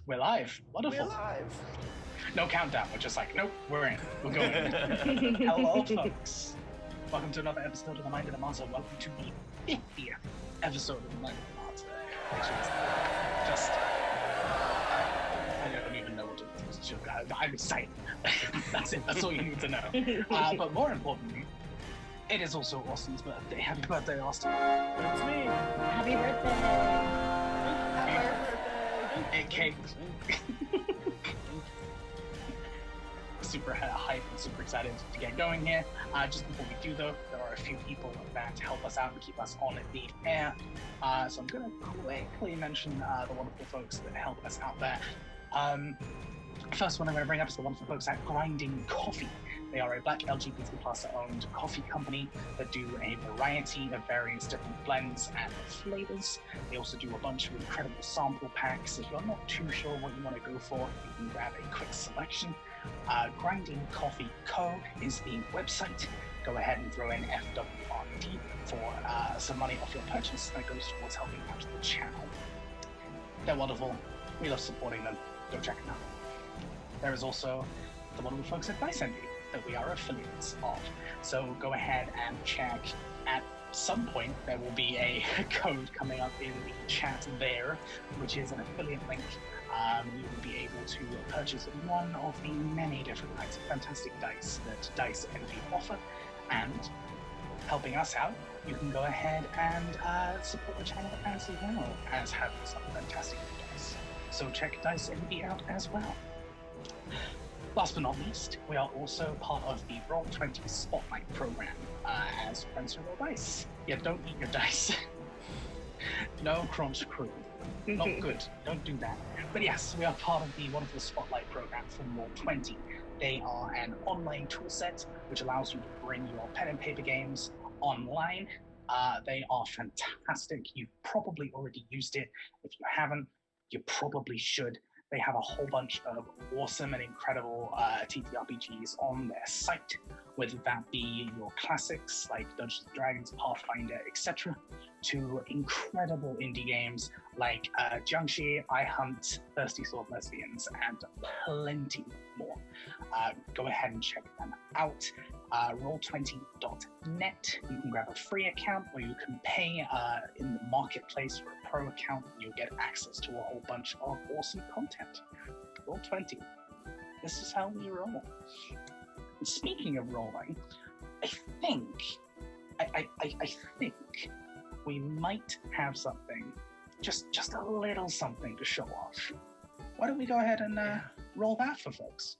We're live. Wonderful. We're live. No countdown. We're just like, nope, we're in. We're going. Hello, folks. Welcome to another episode of The Mind of the Martyr. Welcome to the 50th episode of The Mind of the Martyr. I don't even know what to do. I'm excited. That's it. That's all you need to know. But more importantly, it is also Austin's birthday. Happy birthday, Austin. That's me. Happy birthday. Happy birthday. It came. Super hyped and super excited to get going here. Just before we do though, there are a few people that help us out and keep us on the air. So I'm going to quickly mention the wonderful folks that help us out there. First one I'm going to bring up is the wonderful folks at Grinding Coffee. They are a Black LGBT+ owned coffee company that do a variety of various different blends and flavors. They also do a bunch of incredible sample packs. If you're not too sure what you want to go for, you can grab a quick selection. Grinding Coffee Co. is the website. Go ahead and throw in FWRD for some money off your purchase. That goes towards helping out the channel. They're wonderful. We love supporting them. Go check them out. There is also the wonderful folks at Dice Envy that we are affiliates of. So go ahead and check. At some point, there will be a code coming up in the chat there, which is an affiliate link. You will be able to purchase one of the many different kinds of fantastic dice that Dice Envy offer. And helping us out, you can go ahead and support the channel as well as having some fantastic dice. So check Dice Envy out as well. Last but not least, we are also part of the Roll20 Spotlight program as friends who roll dice. Yeah, don't eat your dice. No crunch crew. Not good. Don't do that. But yes, we are part of the wonderful Spotlight program from Roll20. They are an online toolset which allows you to bring your pen and paper games online. They are fantastic. You've probably already used it. If you haven't, you probably should. They have a whole bunch of awesome and incredible TTRPGs on their site, whether that be your classics like Dungeons & Dragons, Pathfinder, etc., to incredible indie games like Jiangxi, I Hunt, Thirsty Sword Lesbians, and plenty more. Go ahead and check them out. Roll20.net. You can grab a free account, or you can pay in the marketplace for a pro account, and you'll get access to a whole bunch of awesome content. Roll20. This is how we roll. And speaking of rolling, I think we might have something, just a little something to show off. Why don't we go ahead and roll that for folks?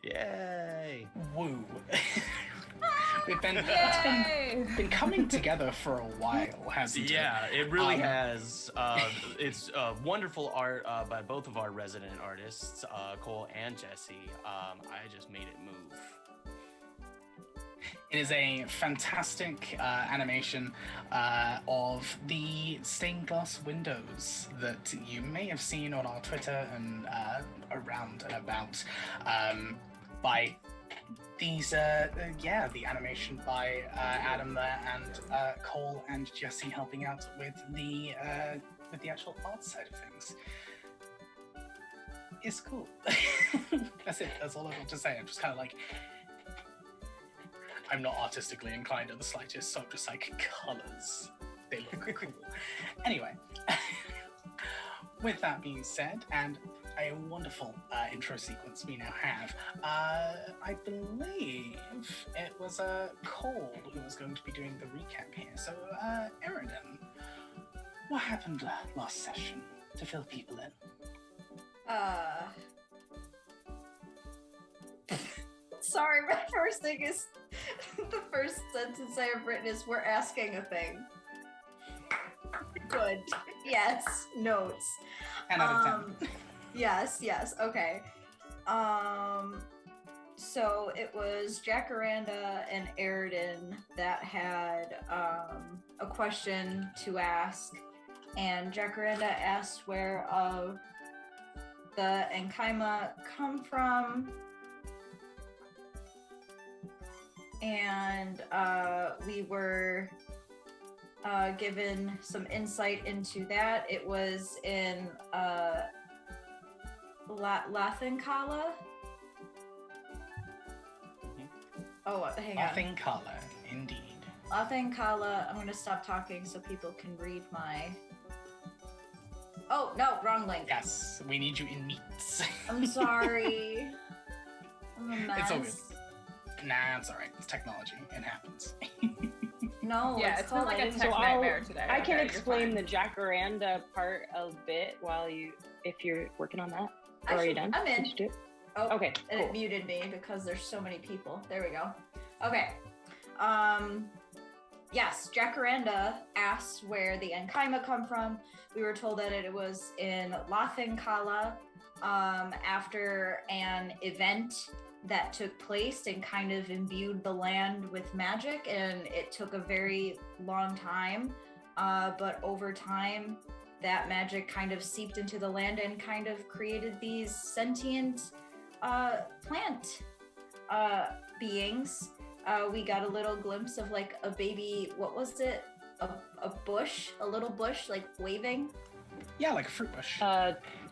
Yay! Woo. It's been coming together for a while, hasn't it? Yeah, it really has. It's wonderful art by both of our resident artists, Cole and Jesse. I just made it move. It is a fantastic animation of the stained glass windows that you may have seen on our Twitter and around and about by these, the animation by Adam there and Cole and Jesse helping out with the actual art side of things. It's cool. That's it. That's all I want to say. I'm just kind of like, I'm not artistically inclined in the slightest, so I'm just like, colors. They look cool. Anyway, with that being said, and a wonderful intro sequence we now have, I believe it was Cole who was going to be doing the recap here. So, Eridan, what happened last session? to fill people in. Sorry, my first thing is the first sentence I have written is we're asking a thing. Good. Yes. Notes. 10 out of 10. Yes. Okay. So it was Jacaranda and Aridin that had a question to ask, and Jacaranda asked where the Enkaima come from, and we were given some insight into that. It was in Lathankala. Oh, hang on. Lathankala, indeed. Lathankala. I'm gonna stop talking so people can read my. Oh no, wrong link. Yes, we need you in meats. I'm sorry. I'm a mess. It's all good. Nah, it's all right. It's technology. It happens. No, Yeah, it's been like a tech nightmare today. I can Okay, explain the Jacaranda part a bit if you're working on that. Or are you done? I'm in. Did you do it? Oh, Okay, and cool. it muted me because there's so many people. There we go. Okay. Yes, Jacaranda asked where the Enkaima come from. We were told that it was in Lathankala after an event that took place and kind of imbued the land with magic, and it took a very long time. But over time, that magic kind of seeped into the land and kind of created these sentient plant beings. We got a little glimpse of like a baby, what was it? A bush, a little bush like waving. Yeah, like a fruit bush.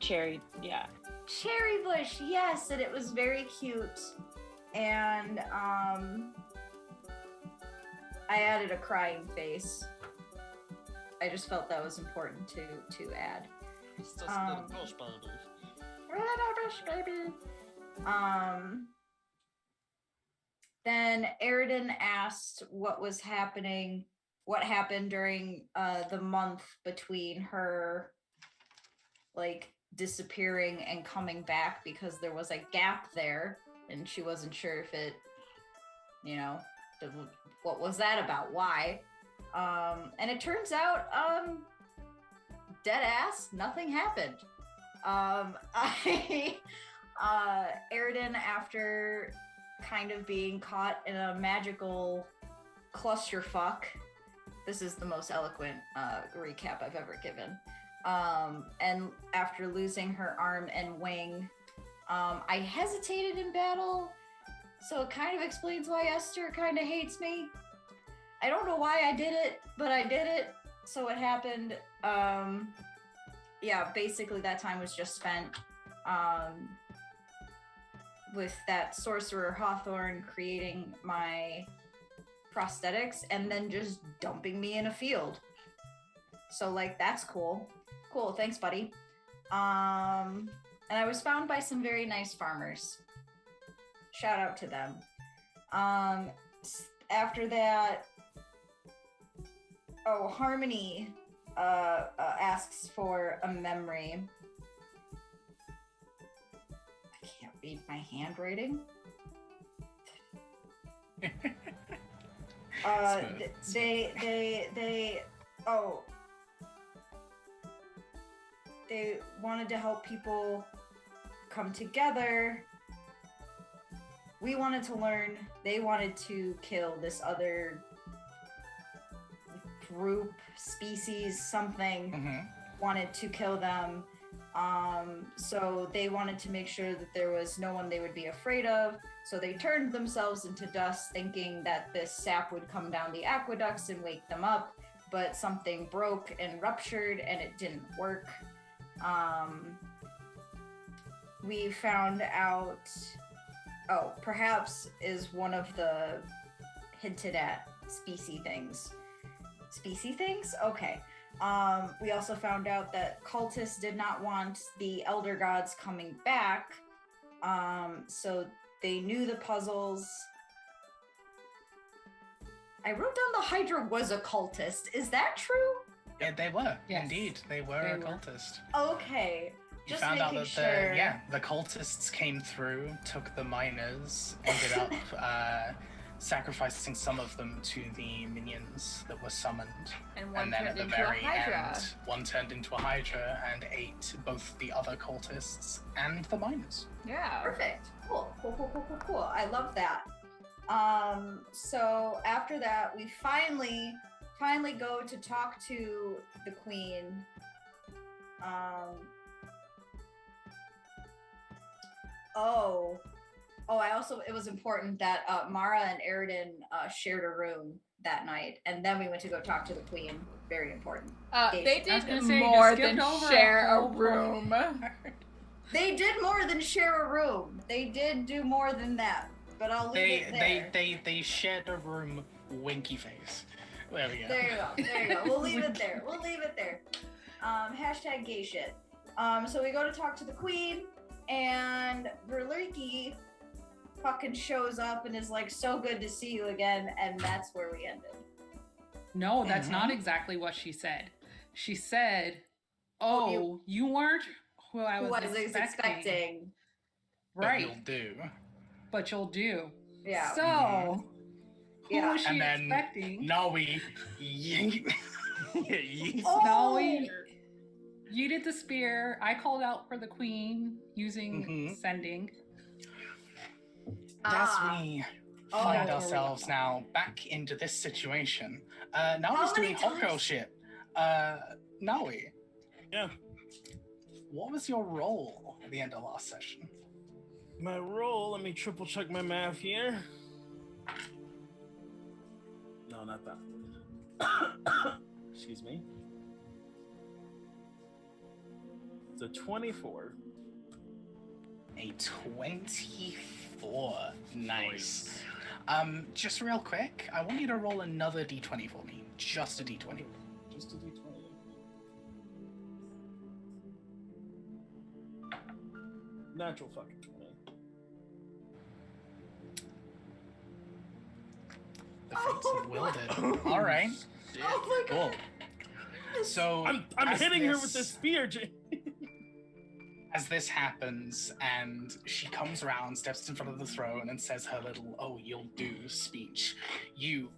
Cherry, yeah. Cherry bush, yes, and it was very cute. And I added a crying face. I just felt that was important to add. It's just a little bush baby. Bush baby. Then Aridin asked what happened during the month between her like disappearing and coming back, because there was a gap there and she wasn't sure if it, what was that about? Why? And it turns out, dead ass, nothing happened. Aridin, after kind of being caught in a magical clusterfuck, this is the most eloquent recap I've ever given. And after losing her arm and wing, I hesitated in battle, so it kind of explains why Esther kind of hates me. I don't know why I did it, but I did it, so it happened. Yeah, basically that time was just spent with that sorcerer Hawthorne creating my prosthetics and then just dumping me in a field. So like, that's cool. Cool, thanks, buddy. And I was found by some very nice farmers. Shout out to them. After that, Harmony asks for a memory. I can't read my handwriting. They wanted to help people come together. We wanted to learn. They wanted to kill this other group, species, something. Wanted to kill them. So they wanted to make sure that there was no one they would be afraid of. So they turned themselves into dust, thinking that this sap would come down the aqueducts and wake them up. But something broke and ruptured, and it didn't work. We found out, perhaps is one of the hinted at species things. Species things? Okay. We also found out that cultists did not want the elder gods coming back, so they knew the puzzles. I wrote down the Hydra was a cultist. Is that true? Yeah, they were. Yes. Indeed, they were They a were. cultist. Okay. You Just found out making that sure. the cultists came through, took the miners, ended up sacrificing some of them to the minions that were summoned. And one And then turned at the into a very hydra. end, one turned into a hydra and ate both the other cultists and the miners. Yeah. Perfect. Cool. I love that. So after that, we finally go to talk to the queen. It was important that Mara and Aridin shared a room that night, and then we went to go talk to the queen. Very important. They I was did gonna say, you more skipped than over a share a whole room. They did more than share a room. They did do more than that. But I'll leave it there. They shared a room, winky face. There we go. There you go. We'll leave it there. Hashtag gay shit. So we go to talk to the queen, and Verlurky fucking shows up and is like, so good to see you again, and that's where we ended. No, that's not exactly what she said. She said, you weren't who I was expecting. Right. But you'll do. But you'll do. Yeah. So, who Yeah. was she And then expecting? Nawi. Nawi yeeted the spear. I called out for the queen using sending. As we find ourselves now back into this situation, Nawi's doing hot girl shit. Nawi. Yeah. What was your role at the end of last session? My roll, let me triple check my math here. No, not that. Excuse me. It's a 24. A 24. Nice. Just real quick, I want you to roll another d20 for me. Just a d20. Just a d20. Natural fucking 20. The fates have willed it. All right. Oh my god. Cool. So I'm hitting her with this spear, Jay. As this happens, and she comes around, steps in front of the throne, and says her little "Oh, you'll do" speech, you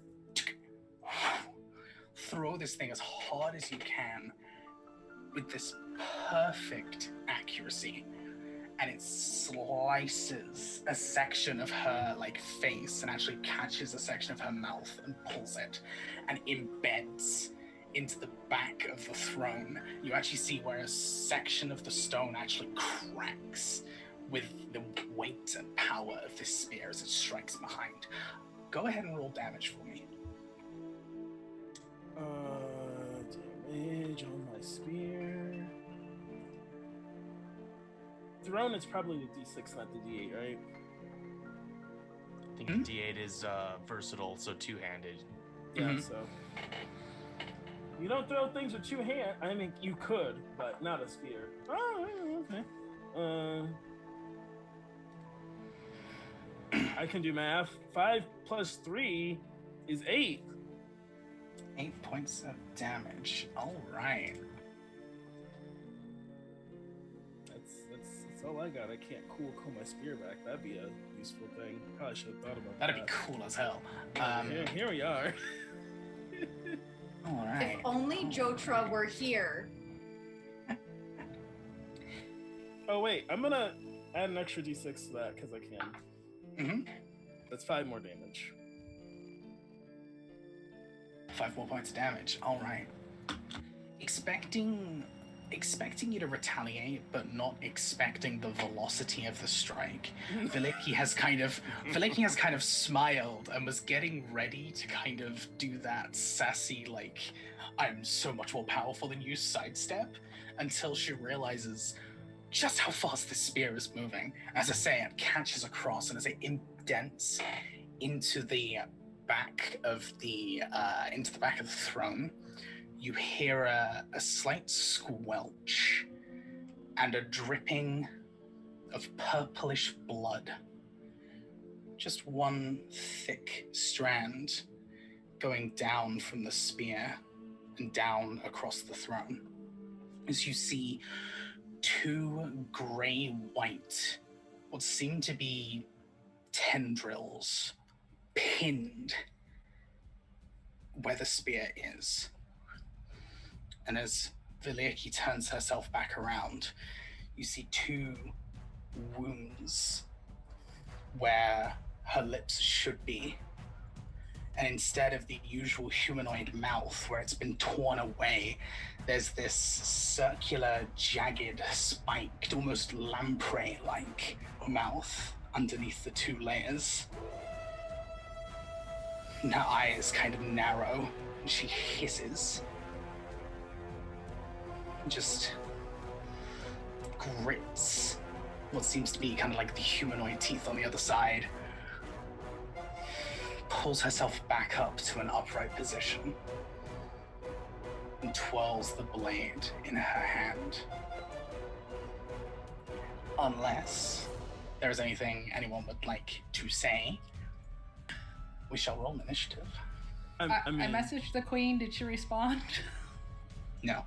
throw this thing as hard as you can with this perfect accuracy, and it slices a section of her face and actually catches a section of her mouth and pulls it and embeds into the back of the throne. You actually see where a section of the stone actually cracks with the weight and power of this spear as it strikes behind. Go ahead and roll damage for me. Damage on my spear. Throne is probably the D6, not the D8, right? I think the D8 is versatile, so two-handed. Yeah, so you don't throw things with two hands. I mean, you could, but not a spear. Oh, okay. I can do math. 5 plus 3 is 8. 8 points of damage. All right. That's all I got. I can't cool my spear back. That'd be a useful thing. Probably should have thought about That'd that. be cool as hell. Here we are. All right. If only Jotra were here. Oh wait, I'm gonna add an extra d6 to that because I can. Mm-hmm. That's 5 more damage. 5 more points of damage. All right. Expecting you to retaliate, but not expecting the velocity of the strike. Veliki has kind of smiled and was getting ready to kind of do that sassy, I'm so much more powerful than you sidestep, until she realizes just how fast this spear is moving. As I say, it catches across, and as it indents into the back of the throne, you hear a slight squelch and a dripping of purplish blood. Just one thick strand going down from the spear and down across the throne as you see two gray-white, what seem to be tendrils pinned where the spear is. And as Viliaki turns herself back around, you see two wounds where her lips should be. And instead of the usual humanoid mouth where it's been torn away, there's this circular, jagged, spiked, almost lamprey-like mouth underneath the two layers. And her eyes kind of narrow, and she hisses. Just grits what seems to be kind of like the humanoid teeth on the other side. Pulls herself back up to an upright position and twirls the blade in her hand. Unless there is anything anyone would like to say, we shall roll initiative. I messaged the queen. Did she respond? No.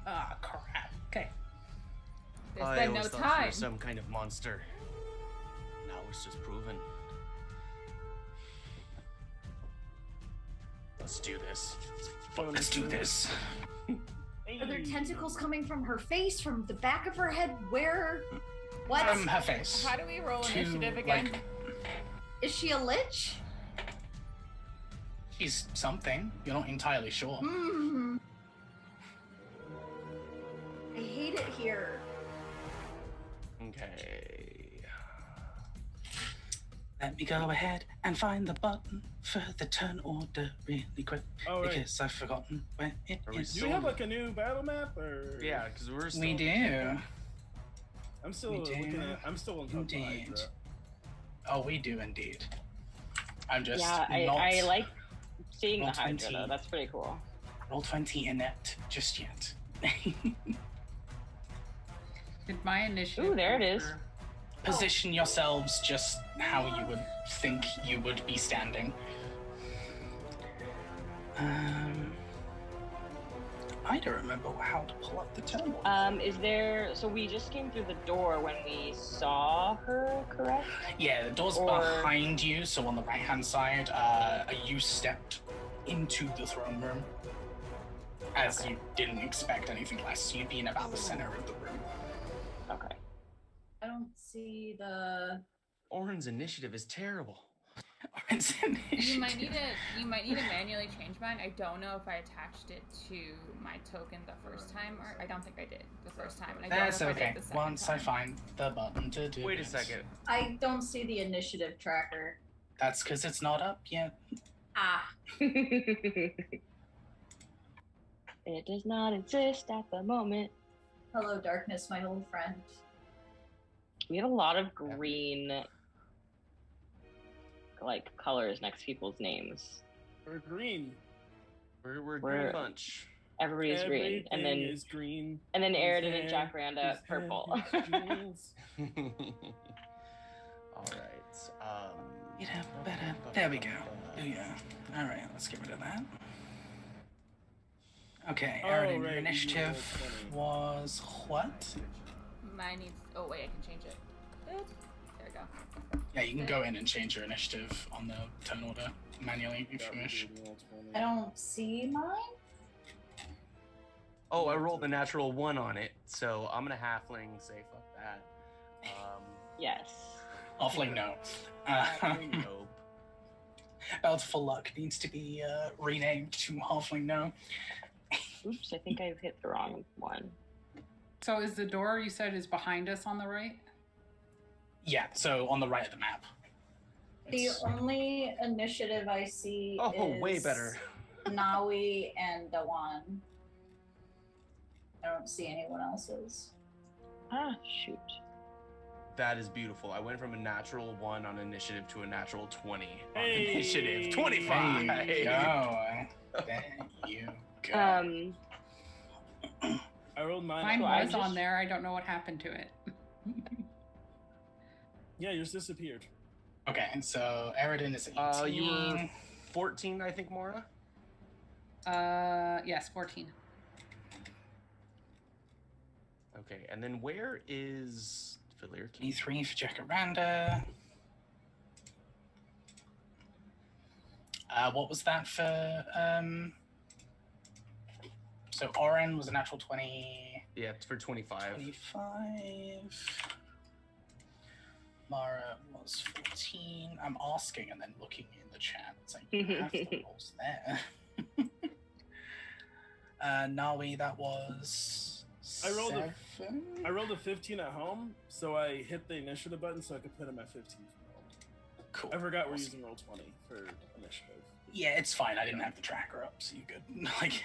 Ah, crap. Okay. There's been no thought time. you were some kind of monster. Now it's just proven. Let's do this. Let's do this. Are there tentacles coming from her face, from the back of her head? Where? What? From her face. How do we roll initiative again? Is she a lich? She's something. You're not entirely sure. Mm-hmm. I hate it here. Okay. Let me go ahead and find the button for the turn order really quick. Oh, right. Because I've forgotten where it is. Do we have like a new battle map or? Yeah, because we're still. We do. I'm still We looking do. at. I'm still on top of Indeed. Hydra. Oh, we do indeed. I'm just Yeah, not I like seeing the not Hydra 20. though. That's pretty cool. roll 20 inept just yet. Did my initiative? Ooh, there it is. for- Position yourselves just how you would think you would be standing. I don't remember how to pull up the turn order. Is there? So we just came through the door when we saw her, correct? Yeah, the door's Or- behind you, so on the right-hand side, you stepped into the throne room. As you didn't expect anything less. You'd be in about the center of the room. Okay. I don't see the. Orin's initiative is terrible. It's You might need to manually change mine. I don't know if I attached it to my token the first time, or I don't think I did the first time. And I don't That's know if I okay. did the second Once time. I find the button to do Wait a it. second. I don't see the initiative tracker. That's because it's not up yet. Ah. It does not exist at the moment. Hello, darkness, my old friend. We have a lot of green, like, colors next to people's names. We're green. We're a We're- green bunch. Everybody's green, and Everything then is green. Aridin and His Jack hair- Randa his hair purple. is jewels. All right. You know, better. There we go. Yeah. All right, let's get rid of that. Okay, Oh, Aridin, right, your you initiative rolled 20. was what? Mine needs. Oh wait, I can change it. There we go. Yeah, you can go in and change your initiative on the turn order manually if That you would wish. be roll 20. I don't see mine. Oh, I rolled a natural 1 on it, so I'm gonna halfling say fuck that. Yes. Awfully no. Halfling nope. Bountiful Luck needs to be renamed to Halfling No. Oops, I think I've hit the wrong one. So is the door you said is behind us on the right? Yeah, so on the right of the map. The It's- only initiative I see Oh, is way better. Nawi and Dawan. I don't see anyone else's. Ah, shoot. That is beautiful. I went from a natural 1 on initiative to a natural 20 on Hey. initiative. 25. There you go. There you go. I rolled mine. Mine So I was on just- there. I don't know what happened to it. Yeah, yours disappeared. Okay, so Aridin is 18. You were 14, I think, Mora. Yes, 14. Okay, and then where is Filirki? E3 for Jacaranda. What was that for? So Oren was a natural 20. Yeah, it's for 25. 25. Mara was 14. I'm asking and then looking in the chat. It's like, you have the rolls there. Nawi, that was I rolled a 7. I rolled a 15 at home, so I hit the initiative button so I could put in my 15 for roll. Cool. I forgot we're using roll 20 for initiative. Yeah, it's fine. I didn't have the tracker up, so you're good. Like,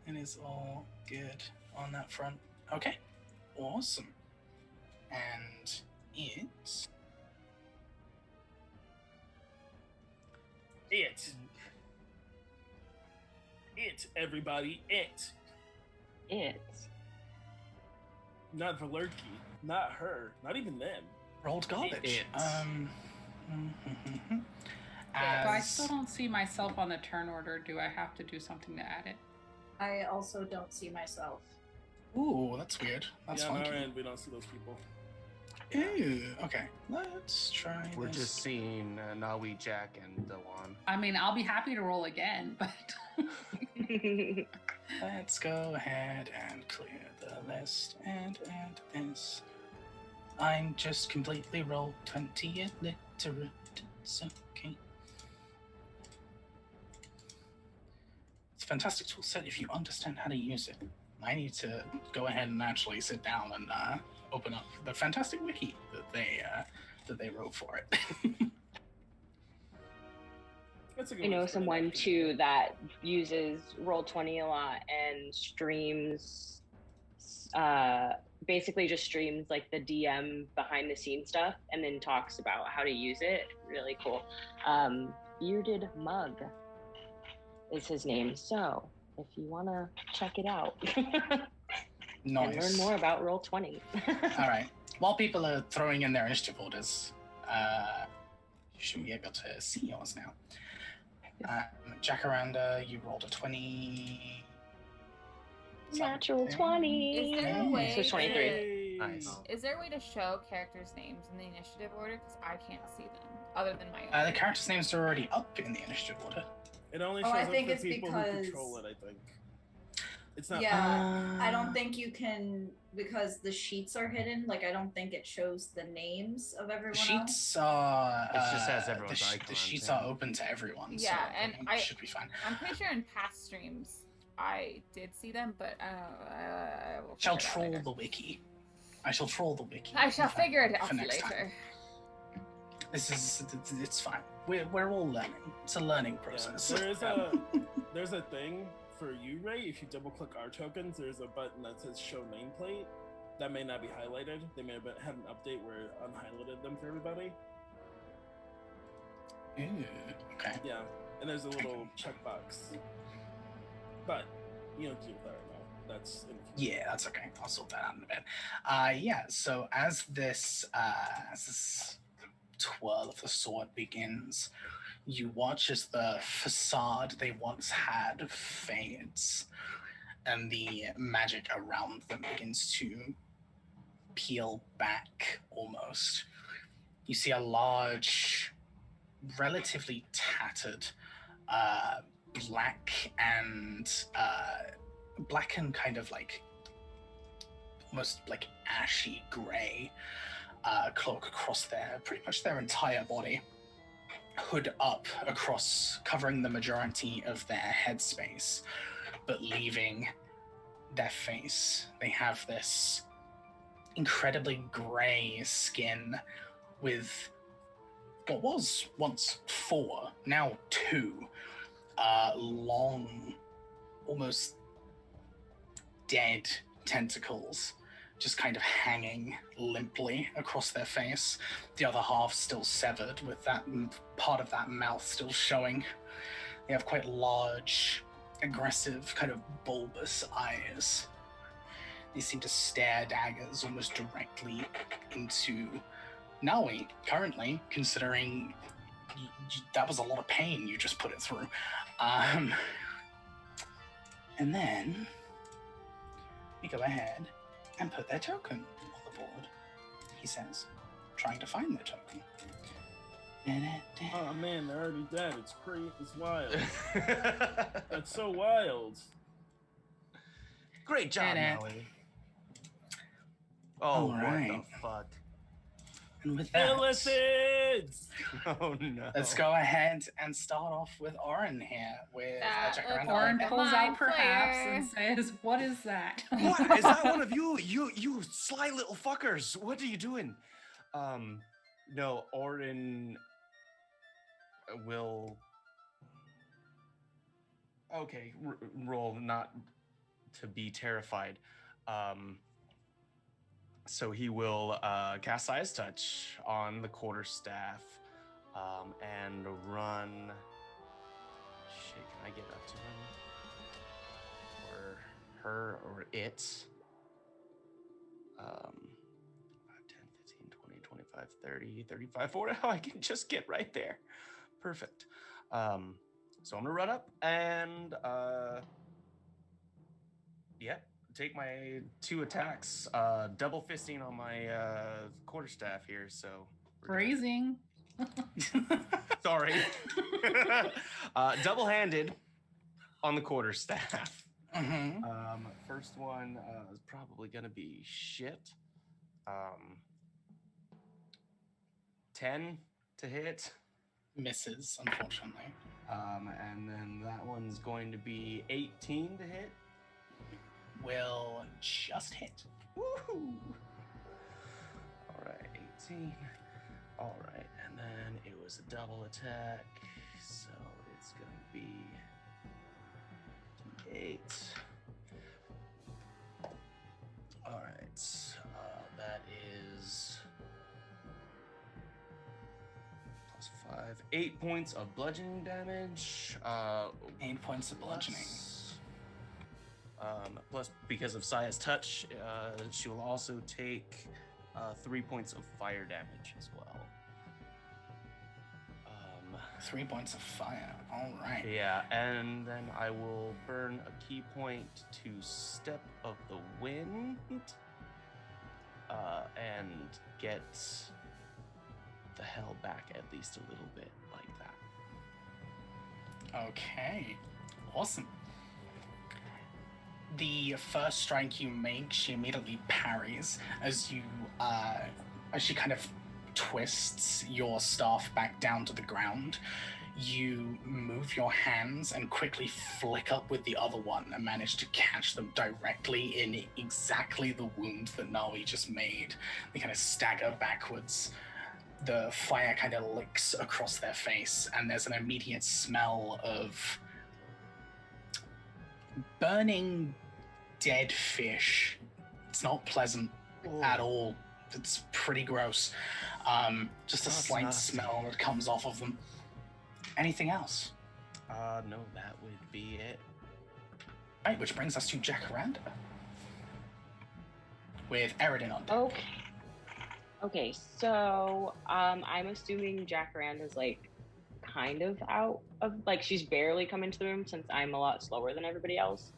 it is all good on that front. Okay, awesome. And it's everybody, It's not Valerki, not her, not even them. rolled garbage. If I still don't see myself on the turn order, do I have to do something to add it? I also don't see myself. Ooh, that's weird. That's yeah, on funky. our end, we don't see those people. Ooh, okay. Let's try We're this. just seeing Nawi, Jack, and Dewan. I mean, I'll be happy to roll again, but Let's go ahead and clear the list and add this. I'm just completely rolled 20 illiterate. It's okay. It's a fantastic tool set if you understand how to use it. I need to go ahead and actually sit down and open up the fantastic wiki that they wrote for it. That's a good I know one to put in someone there. too that uses Roll20 a lot and streams, basically just streams like the DM behind the scenes stuff and then talks about how to use it. Really cool. Bearded Mug is his name. So if you want to check it out Nice. and learn more about Roll20. All right. While people are throwing in their initiative orders, you should be able to see yours now. Jacaranda, you rolled a 20. Natural something. 20. Is there a way So 23. Hey. Nice. Is there a way to show characters' names in the initiative order? Because I can't see them, other than my own. The characters' names are already up in the initiative order. It only Oh, shows I up think for it's people because- who control it, I think. It's not Yeah, I don't think you can, because the sheets are hidden. Like, I don't think it shows the names of everyone The else. sheets are. It just has everyone's the icons, sheets yeah. are open to everyone. Yeah, so and it should be fine. I'm pretty sure in past streams I did see them, but I will Shall figure it out troll later. the wiki. I shall troll the wiki. I shall figure it out for next time. later. It's fine. We're all learning. It's a learning process. Yeah, there's a thing for you, Ray. If you double click our tokens, there's a button that says show nameplate. That may not be highlighted. They may have had an update where it unhighlighted them for everybody. Ooh, okay. Yeah, and there's a little checkbox. But you don't do that right now. That's in the future. Yeah, that's okay. I'll sort that out in a bit. Yeah. So as this twirl of the sword begins, you watch as the facade they once had fades, and the magic around them begins to peel back almost. You see a large, relatively tattered, black and kind of like almost like ashy gray cloak across pretty much their entire body, hood up across, covering the majority of their headspace, but leaving their face. They have this incredibly gray skin with what was once 4, now 2 long, almost dead tentacles just kind of hanging limply across their face. The other half still severed, with that part of that mouth still showing. They have quite large, aggressive, kind of bulbous eyes. They seem to stare daggers almost directly into Naui, currently, considering that was a lot of pain you just put it through. And then we go ahead and put their token on the board. He says, trying to find their token. Oh man, they're already dead. It's wild. That's so wild. Great job, Nelly. Oh, what the fuck? And with that, Illicits! Oh no. Let's go ahead and start off with Oren here. With Oren pulls out perhaps and says, "What is that?" What? Is that one of you? You sly little fuckers. What are you doing? No, Oren will. Okay, roll not to be terrified. So he will cast Size Touch on the quarterstaff and run. Shit, can I get up to him? Or her or it? 5, 10, 15, 20, 25, 30, 35, 40. Oh, I can just get right there. Perfect. So I'm going to run up and take my 2 attacks, double fisting on my quarterstaff here. So Phrasing. Sorry. Double-handed on the quarterstaff. Mm-hmm. First one is probably gonna be shit. 10 to hit. Misses, unfortunately. And then that one's going to be 18 to hit. Will just hit. Woohoo! All right, 18. All right, and then it was a double attack, so it's gonna be 8. All right, that is plus 5, 8 points of bludgeoning damage. 8 points of bludgeoning. Plus, because of Saya's touch, she will also take 3 points of fire damage as well. 3 points of fire. All right. Yeah, and then I will burn a key point to Step of the Wind, and get the hell back at least a little bit like that. Okay. Awesome. The first strike you make, she immediately parries as she kind of twists your staff back down to the ground. You move your hands and quickly flick up with the other one and manage to catch them directly in exactly the wound that Nawi just made. They kind of stagger backwards. The fire kind of licks across their face, and there's an immediate smell of burning dead fish. It's not pleasant at all. It's pretty gross. Just a slight nasty smell that comes off of them. Anything else? No, that would be it. Right, which brings us to Jacaranda. With Eridan on deck. Okay, so I'm assuming Jacaranda's like kind of out of, like, she's barely come into the room since I'm a lot slower than everybody else.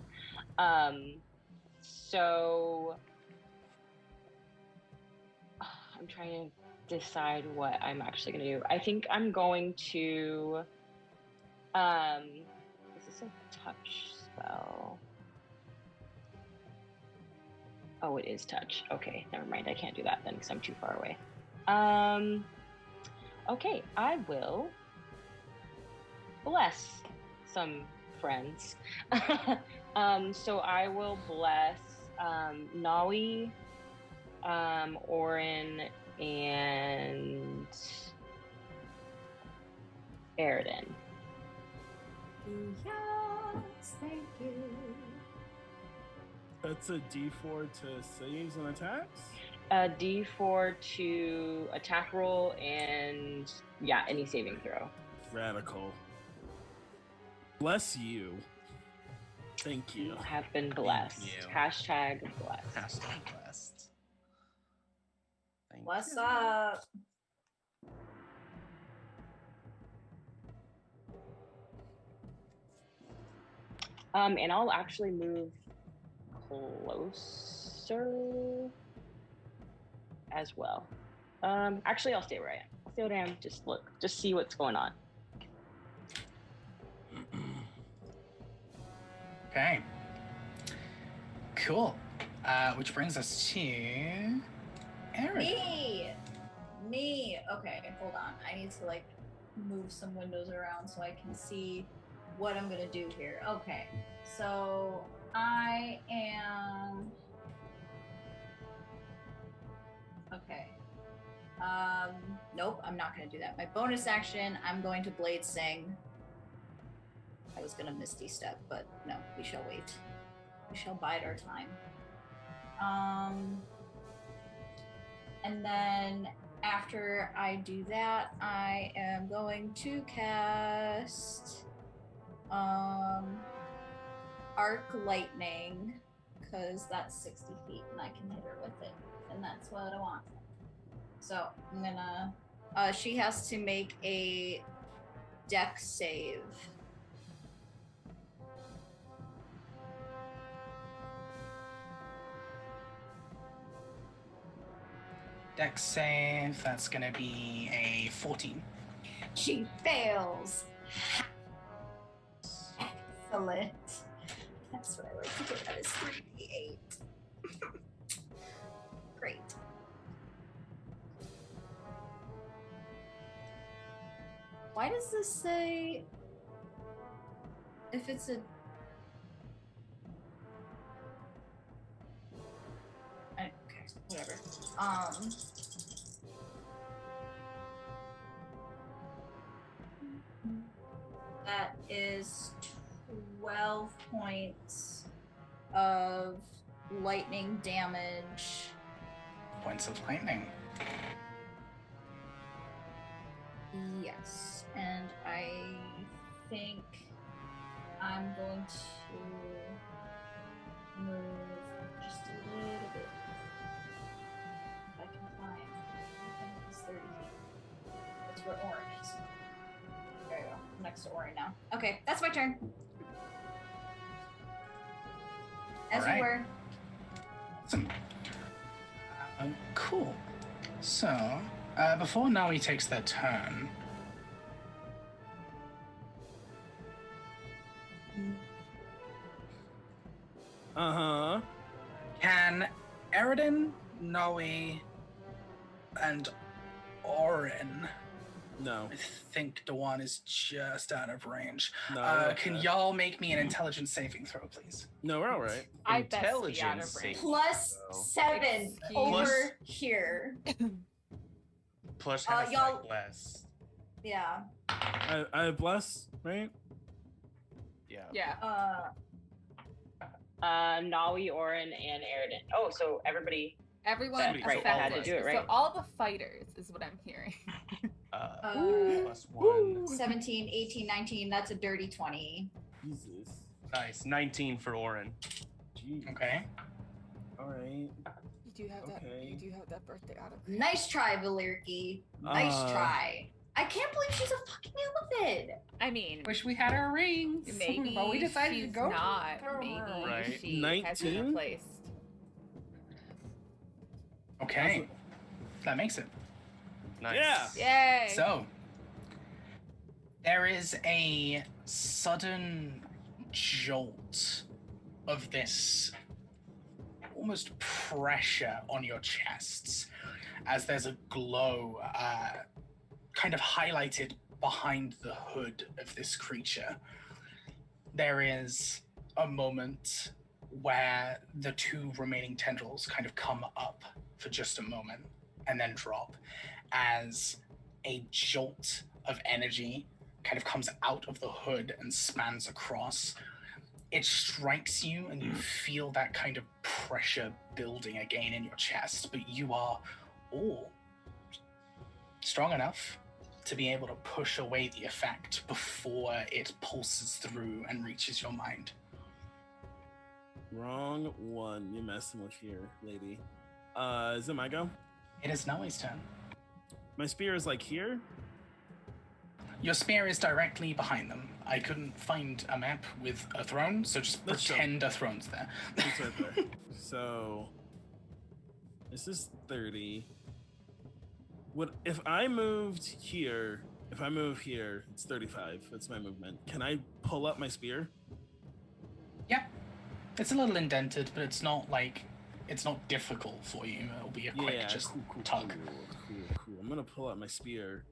So I'm trying to decide what I'm actually going to do. I think I'm going to, is this a touch spell? Oh, it is touch. Okay, never mind. I can't do that then because I'm too far away. Okay, I will bless some friends. So I will bless Nawi, Oren, and Eridan. Yes, thank you. That's a D4 to saves and attacks? A D4 to attack roll and, yeah, any saving throw. Radical. Bless you. Thank you. You have been blessed. Hashtag blessed. Hashtag blessed. What's up? And I'll actually move closer as well. Actually, I'll stay where I am. I'll stay where I am. Just see what's going on. Okay. Cool. Which brings us to Aaron. Me. Okay, hold on. I need to like move some windows around so I can see what I'm gonna do here. Okay, so I am. Okay. Nope, I'm not gonna do that. My bonus action, I'm going to Blade Sing. I was gonna Misty Step, but no, we shall wait. We shall bide our time. And then after I do that, I am going to cast Arc Lightning, because that's 60 feet and I can hit her with it. And that's what I want. So I'm gonna she has to make a Dex save. Dex save, that's gonna be a 14. She fails. Excellent. That's what I like to do. That is 3d8. Great. Why does this say if it's a okay, whatever. That is 12 points of lightning damage. Points of lightning. Yes, and I think I'm going to move just a little bit. If I can find. I think it's 30 feet. That's where Orin is. There you go. I'm next to Orin now. Okay, that's my turn. As All right. you were. Awesome. Cool. So, before Naui takes their turn, can Eridan, Naui, and Orin? No. I think Dewan is just out of range. No. Can y'all make me an intelligence saving throw, please? No, we're all right. I best be out of Intelligence range. +7 Excuse- over here. Plus y'all- bless. Yeah. I bless, right? Yeah. Yeah. Nawi, Orin, and Eridan. Oh, so everybody. Everyone Somebody- affected. right, had to do it, right? So all the fighters is what I'm hearing. +1. 17, 18, 19, that's a dirty 20. Jesus. Nice. 19 for Orin. Jeez. Okay. All right. You do have Okay. You do have that birthday auto. Nice try, Valerki. Nice try. I can't believe she's a fucking elephant. I mean, Wish we had our rings. maybe but we decided she's to go. not. for Maybe her. Right. she has been 19? replaced. Okay. That makes it. Nice. Yeah. Yay! So, there is a sudden jolt of this almost pressure on your chests as there's a glow kind of highlighted behind the hood of this creature. There is a moment where the two remaining tendrils kind of come up for just a moment and then drop as a jolt of energy kind of comes out of the hood and spans across. It strikes you and you feel that kind of pressure building again in your chest, but you are all strong enough to be able to push away the effect before it pulses through and reaches your mind. Wrong one you're messing with here, lady. Is it my go? It is Naui's turn. My spear is like here? Your spear is directly behind them. I couldn't find a map with a throne, so just pretend a throne's there. It's right there. So this is 30. If I moved here? If I move here, it's 35. That's my movement. Can I pull up my spear? Yeah. It's a little indented, but it's not difficult for you. It'll be a quick tug. Cool. I'm gonna pull out my spear.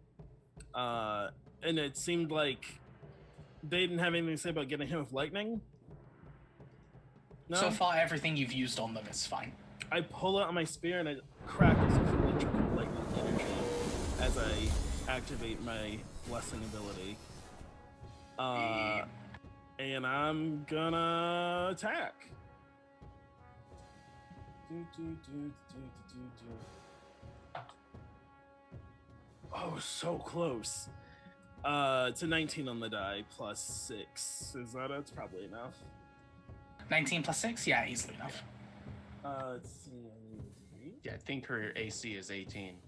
And it seemed like they didn't have anything to say about getting him with lightning. No? So far, everything you've used on them is fine. I pull out my spear and I crack it some electric lightning energy as I activate my blessing ability. And I'm gonna attack. Oh, so close. It's a 19 on the die plus 6. That's probably enough. 19 plus 6? Yeah, easily enough. Let's see. Yeah, I think her AC is 18.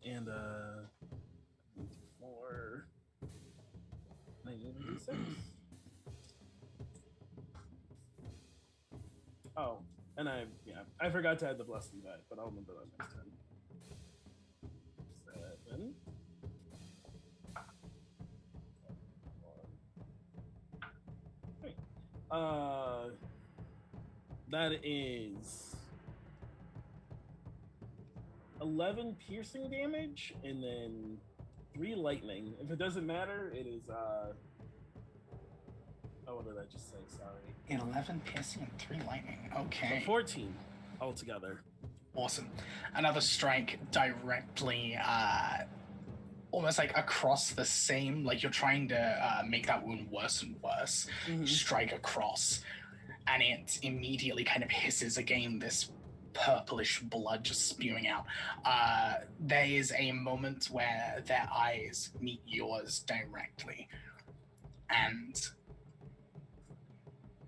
And 4. 96. Oh, and I forgot to add the blessing die, but I'll remember that next time. 7. That is 11 piercing damage and then 3 lightning. If it doesn't matter, it is what did I just say? Sorry. 11 piercing and 3 lightning. Okay. So 14 altogether. Awesome. Another strike directly, almost like across the same, like you're trying to make that wound worse and worse. Mm-hmm. Strike across, and it immediately kind of hisses again, this purplish blood just spewing out. There is a moment where their eyes meet yours directly, and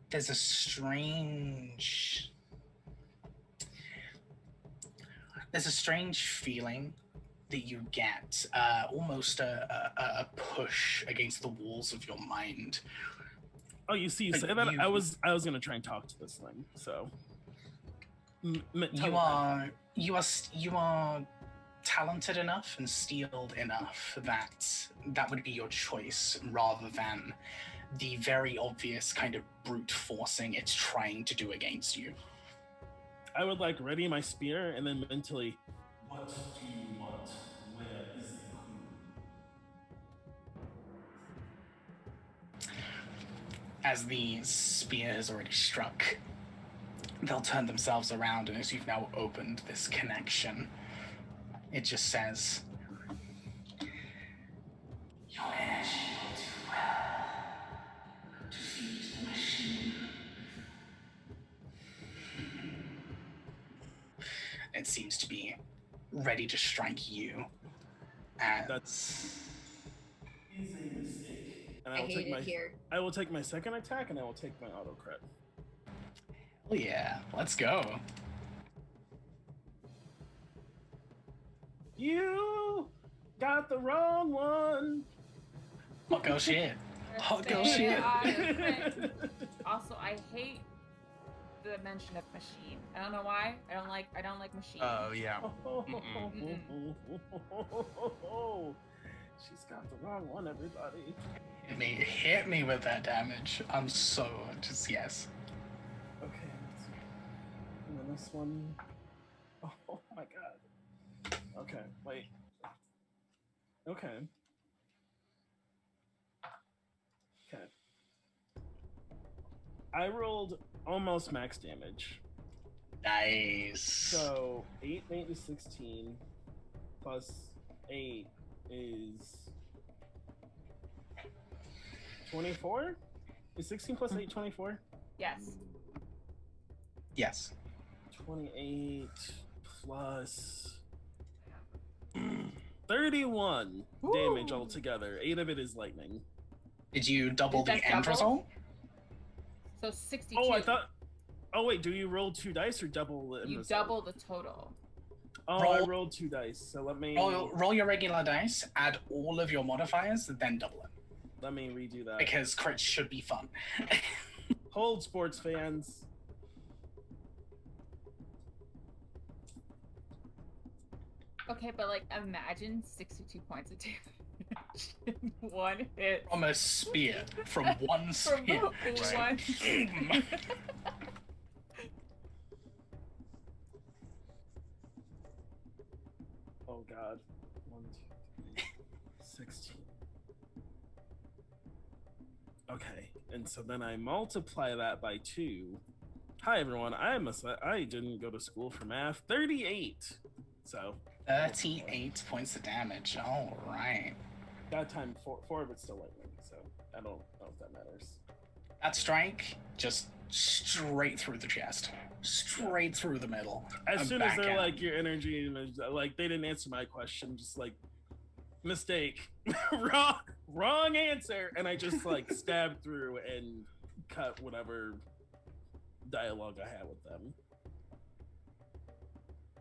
there's a strange feeling that you get, almost a push against the walls of your mind. Oh, you see, you say that? I was gonna try and talk to this thing, so. You are talented enough and steeled enough that would be your choice, rather than the very obvious kind of brute forcing it's trying to do against you. I would ready my spear and then mentally, what do you want? Where is the queen? As the spear has already struck, they'll turn themselves around, and as you've now opened this connection, it just says, your energy will do well to feed the machine. It seems to be ready to strike you. That's is a mistake. And I hate it here. I will take my second attack and I will take my auto crit. Oh yeah, let's go. You got the wrong one. Hot girl shit. Hot girl shit. Also, I hate the mention of machine. I don't know why. I don't like machine. Oh yeah. She's got the wrong one, everybody. Hit me with that damage. I'm so just yes. Okay. And then this one. Oh my god. Okay, wait. Okay. Okay. I rolled almost max damage. Nice. So 8 is 16 plus 8 is 24? Is 16 plus 8 24? Yes. Yes. 28 plus 31 damage altogether. 8 of it is lightning. Did you double the end result? So 62. Oh, I thought. Oh wait, do you roll 2 dice or double the end You result? double the total. I rolled 2 dice, so let me roll your regular dice, add all of your modifiers, then double it. Let me redo that. Because crits should be fun. Hold, sports fans. Okay, but like imagine 62 points of damage in one hit. From a spear. From one spear. From one spear. Oh god. 1, 2, 3, 16. Okay, and so then I multiply that by 2. Hi everyone, I didn't go to school for math. 38. So 38 points of damage. All right. That time 4 of it's still lightning, so I don't know if that matters. That strike just straight through the chest, straight through the middle. As soon as they're like your energy, like they didn't answer my question, just like mistake, wrong answer, and I just like stabbed through and cut whatever dialogue I had with them.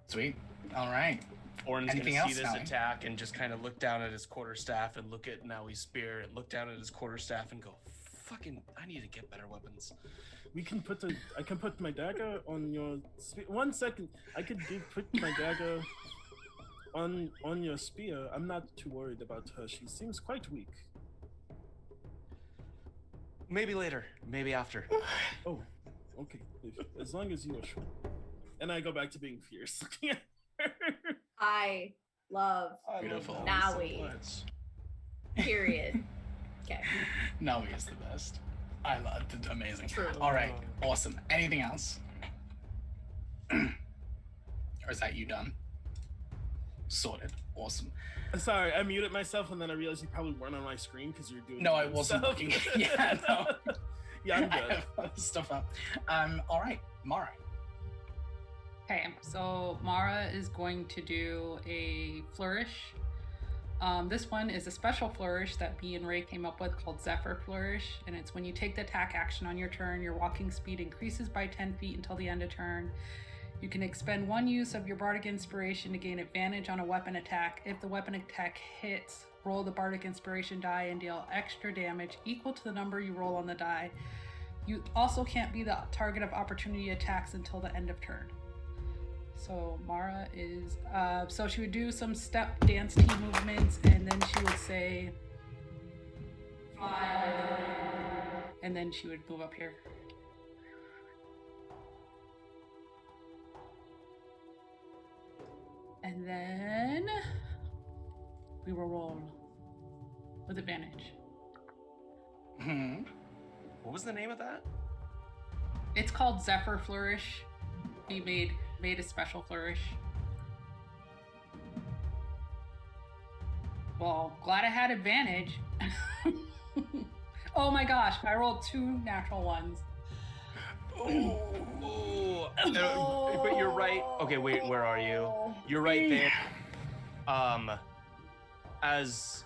Sweet. All right. Orin's Anything gonna else, see this Sally? attack and just kind of look down at his quarterstaff and look at Nowie's spear and look down at his quarterstaff and go, "Fucking, I need to get better weapons." I can put my dagger on your. 1 second. I could put my dagger on your spear. I'm not too worried about her. She seems quite weak. Maybe later. Maybe after. Oh, okay. As long as you are sure. And I go back to being fierce. I love Beautiful. Naui. Period. Okay. Naui is the best. I love it. Amazing. True. All right. Awesome. Anything else? Or is that you done? Sorted. Awesome. Sorry, I muted myself and then I realized you probably weren't on my screen because you're doing. No, I wasn't stuff. looking. Yeah, no. Yeah, I'm I good. have other stuff up. All right, Mara. Okay, so Mara is going to do a flourish. This one is a special flourish that me and Ray came up with called Zephyr Flourish, and it's when you take the attack action on your turn, your walking speed increases by 10 feet until the end of turn. You can expend 1 use of your Bardic Inspiration to gain advantage on a weapon attack. If the weapon attack hits, roll the Bardic Inspiration die and deal extra damage equal to the number you roll on the die. You also can't be the target of opportunity attacks until the end of turn. So Mara is, so she would do some step dance team movements, and then she would say, and then she would move up here. And then we will roll with advantage. Hmm. What was the name of that? It's called Zephyr Flourish. He made a special flourish. Well, glad I had advantage. Oh my gosh, I rolled 2 natural ones. But you're right. Okay, wait, where are you? You're right there. As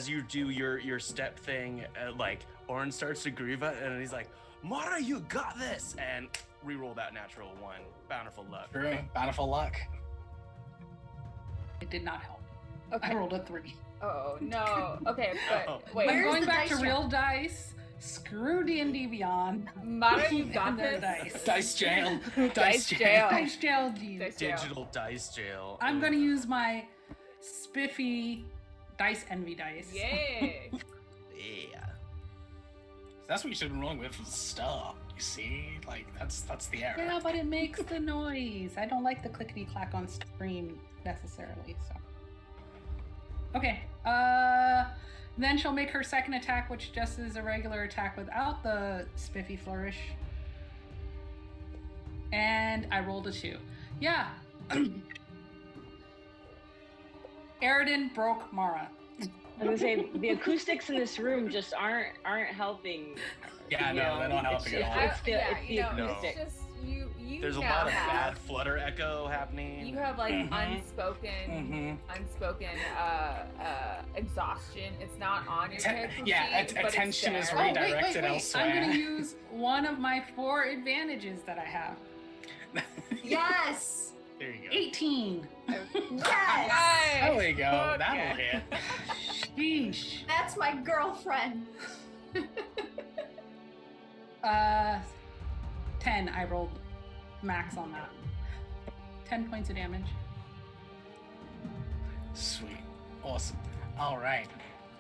you do your step thing, like Orin starts to grieve it, and he's like, "Mara, you got this!" And re-roll that natural 1. Bountiful luck. True. Bountiful luck. It did not help. Okay. I rolled a 3. Oh no. Okay, but Oh. wait. I'm Where's going the back to dice real dice. Screw D&D Beyond. Mara, you got And their this. dice. Dice jail. Dice jail. Dice jail, geez. Dice jail. Digital dice jail. I'm gonna use my spiffy dice envy dice. Yay. Yeah. That's what you should have been rolling with from the start. You see, like that's the error. Yeah, but it makes the noise. I don't like the clickety clack on screen necessarily. So. Okay. Then she'll make her second attack, which just is a regular attack without the spiffy flourish. And I rolled a 2. Yeah. Aridin broke Mara. I was gonna say the acoustics in this room just aren't helping. Yeah, you no, know, they're not helping it's, at all. It's the, it's the No. acoustic. It's just you There's a now lot of have, bad flutter echo happening. You have like Mhm. unspoken exhaustion. It's not on your character yeah, sheet, but it's attention is there. redirected elsewhere. I'm gonna use one of my 4 advantages that I have. Yes. There you go. 18. Yes! There we go. Okay. That'll hit. Sheesh. That's my girlfriend. 10. I rolled max on that. 10 points of damage. Sweet. Awesome. All right.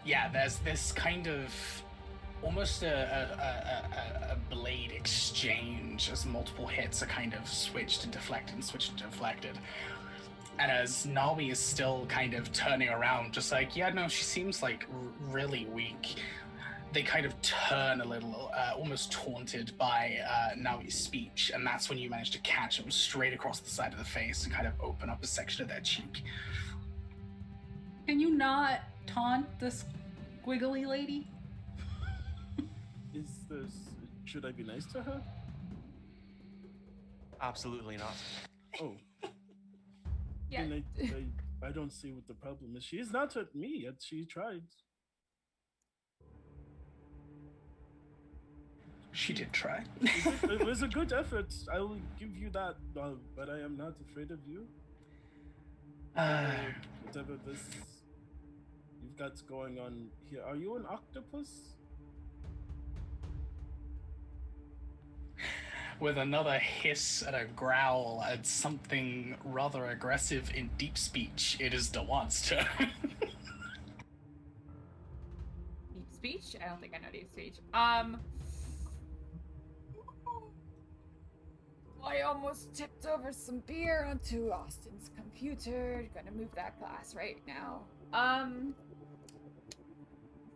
Yeah, there's this kind of almost a blade exchange as multiple hits are kind of switched and deflected and switched and deflected. And as Nawi is still kind of turning around, just like, yeah, no, she seems like really weak. They kind of turn a little, almost taunted by Nawi's speech, and that's when you manage to catch them straight across the side of the face and kind of open up a section of their cheek. Can you not taunt this squiggly lady? Should I be nice to her? Absolutely not. Oh, Yeah. then I don't see what the problem is. She's not at me yet. She tried. She did try. It was a good effort. I will give you that. But I am not afraid of you. Whatever this you've got going on here. Are you an octopus? With another hiss and a growl and something rather aggressive in deep speech, it is Dewan's turn. Deep speech? I don't think I know deep speech. I almost tipped over some beer onto Austin's computer. Gonna move that glass right now.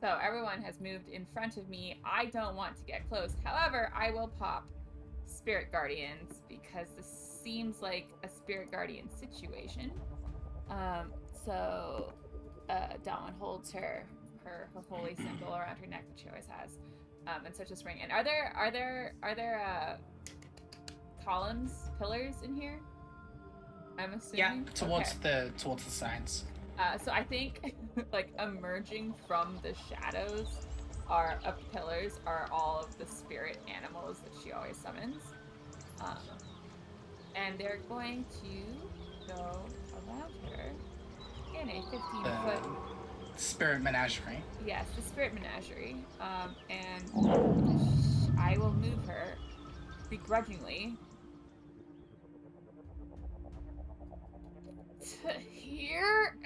So everyone has moved in front of me. I don't want to get close. However, I will pop Spirit Guardians because this seems like a Spirit Guardian situation. So Dawn holds her holy symbol around her neck that she always has, and such a ring. And are there pillars in here? I'm assuming. Yeah, towards Okay. the signs. So I think like emerging from the shadows of pillars are all of the spirit animals that she always summons. And they're going to go around her in a 15-foot... Spirit menagerie. Yes, the spirit menagerie. And I will move her begrudgingly to here.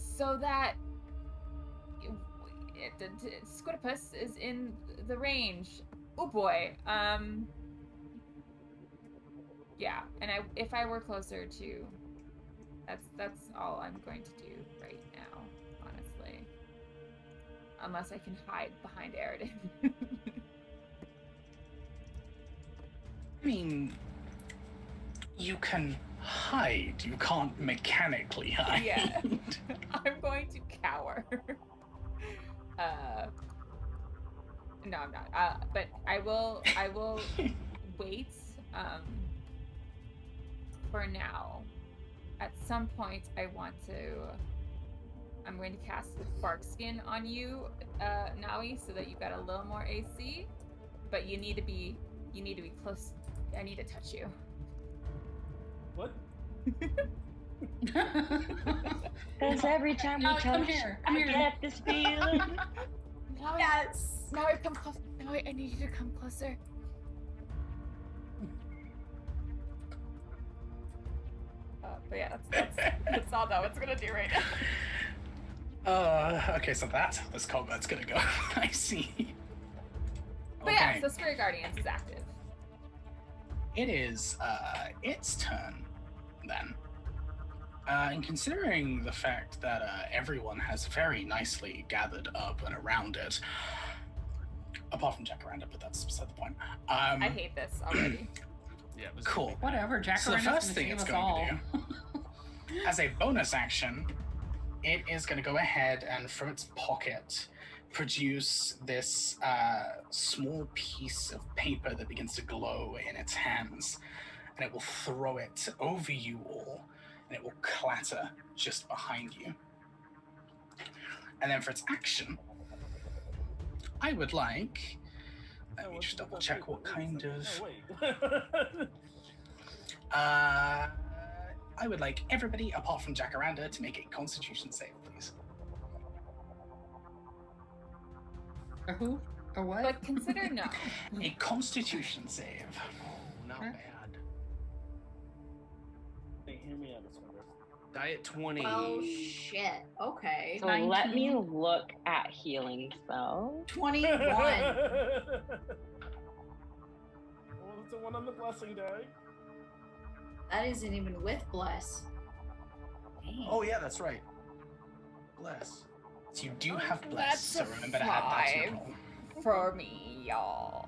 So that Squidopus is in the range. Oh boy. Yeah, and if I were closer to, that's all I'm going to do right now, honestly. Unless I can hide behind Aridin. I mean, you can hide. You can't mechanically hide. Yeah. I'm going to cower. No, I'm not. But I will wait for now. At some point I'm going to cast Bark Skin on you, Nawi, so that you've got a little more AC. But you need to be close. I need to touch you. What? Because every time we Come touch, here. I get this feeling. Nawi, Yes. Nawi, come close. Nawi, I need you to come closer. But yeah, that's all that it's gonna do right now. Okay, so that's how this combat's gonna go. I see. But yeah, so Spirit Guardians is active. It is its turn then. And considering the fact that everyone has very nicely gathered up and around it, apart from Jacaranda, but that's beside the point. I hate this already. Yeah, it was Cool. Whatever, Jack So the Orange's first gonna thing save it's us going all. to do, as a bonus action, it is going to go ahead and from its pocket produce this small piece of paper that begins to glow in its hands, and it will throw it over you all, and it will clatter just behind you. And then for its action, I would like Let me what's just the double best check way what to- kind of. Oh, wait. I would like everybody apart from Jacaranda to make a Constitution save, please. Or who? Or what? But consider no. A Constitution save. Not Huh? bad. Hey, hear me out, Spencer. Diet 20. Oh shit. Okay. So let me 19. look at healing spells. 21. Well, it's the one on the blessing die. That isn't even with bless. Dang. Oh yeah, that's right. Bless. So you do have bless, That's so a remember to add that to your 5 roll. for me, y'all.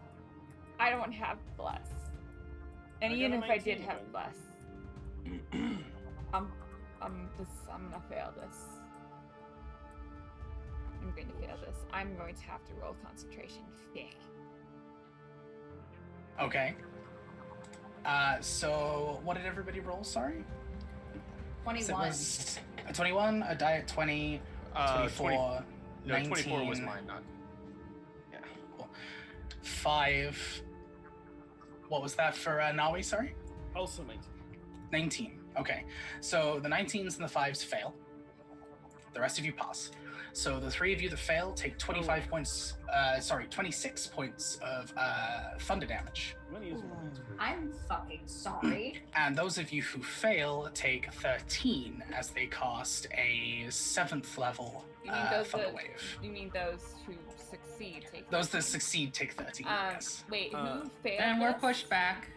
I don't have bless. And I even got if a I did 19 have then. bless, I'm gonna fail this. I'm going to fail this. I'm going to have to roll concentration. Thick. Okay. So what did everybody roll? Sorry. So it 21. was a 21, a diet 20, 24, 20 no, 19, 24 was mine, not. Yeah. 5. What was that for Nawi? Sorry. Also 19. 19. Okay. So the 19s and the 5s fail. The rest of you pass. So the 3 of you that fail take 25 points. 26 points of thunder damage. I'm gonna use my inspiration. I'm fucking sorry. And those of you who fail take 13 as they cast a 7th level You mean those thunder that, wave. You mean those who succeed take Those that 13? succeed take 13. Yes. Wait, Uh, who failed? And we're this? pushed back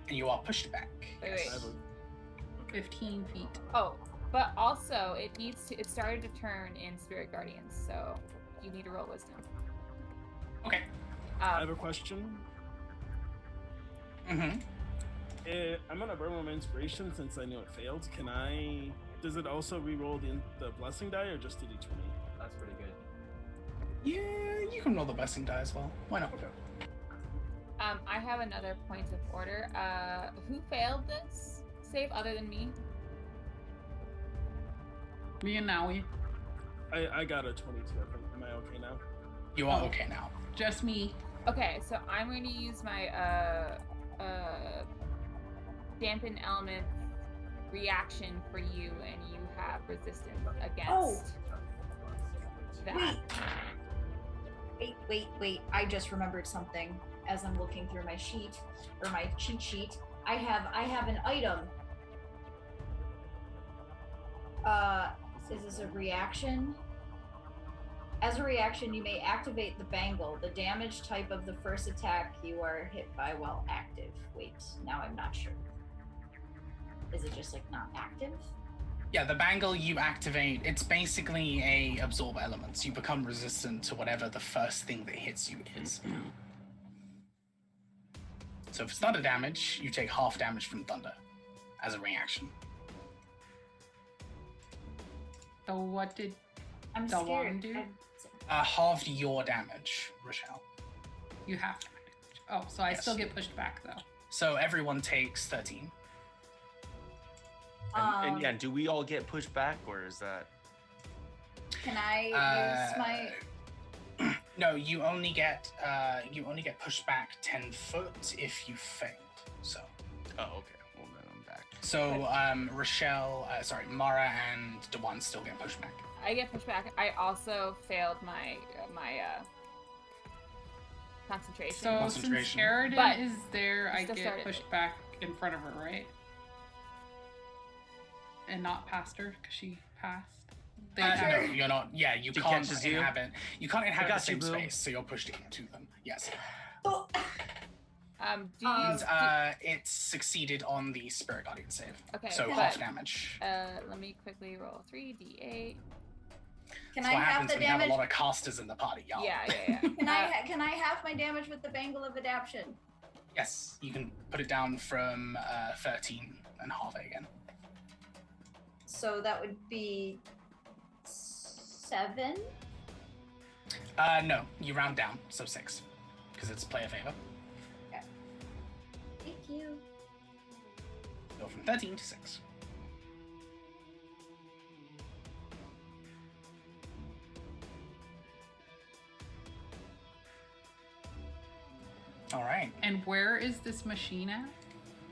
And you are pushed back. Wait, Yes. I have a- 15 feet. Oh, but also it started to turn in Spirit Guardians, so you need to roll wisdom. Okay. I have a question. Mm-hmm. I'm gonna burn my inspiration since I know it failed. Can I? Does it also re-roll the blessing die or just the d20? That's pretty good. Yeah, you can roll the blessing die as well. Why not? Okay. I have another point of order. Who failed this save other than me? Me and Naui. I got a 22. I think. Am I okay now? You are Oh. okay now. Just me. Okay, so I'm going to use my dampen element reaction for you, and you have resistance against Oh. that. Wait. I just remembered something as I'm looking through my sheet or my cheat sheet. I have an item. Is this a reaction? As a reaction, you may activate the bangle, the damage type of the first attack you are hit by while active. Wait, now I'm not sure. Is it just like not active? Yeah, the bangle you activate, it's basically a absorb element. So you become resistant to whatever the first thing that hits you is. So if it's thunder damage, you take half damage from thunder as a reaction. So what did I'm The scared. wand do? Halved your damage, Rochelle. you have to? Oh, so I Yes. still get pushed back though. So everyone takes 13. And yeah, do we all get pushed back, or is that? Can I use my? No, you only get pushed back 10 foot if you failed. So Oh, okay. Well, then I'm back. so Rochelle, Mara and Dewan still get pushed back. I get pushed back. I also failed my concentration. So since Concentration. Aridin But is there, I still get started pushed it. back in front of her, right? And not past her because she passed. They No, have- you're not. Yeah, you She can't catches you? inhabit. You can't inhabit the got you, same boo. space, so you're pushed into them. Yes, Oh, Do you? and it's succeeded on the Spirit Guardian save. Okay, So but- half damage. let me quickly roll 3d8. can That's I what have happens the when you have a damage? lot of casters in the party, y'all. Yeah. Can I have my damage with the bangle of adaption? Yes, you can put it down from 13 and halve it again. So that would be 7. No, you round down, so 6, because it's player favor. Thank you. Go from 13 to 6. All right. And where is this machine at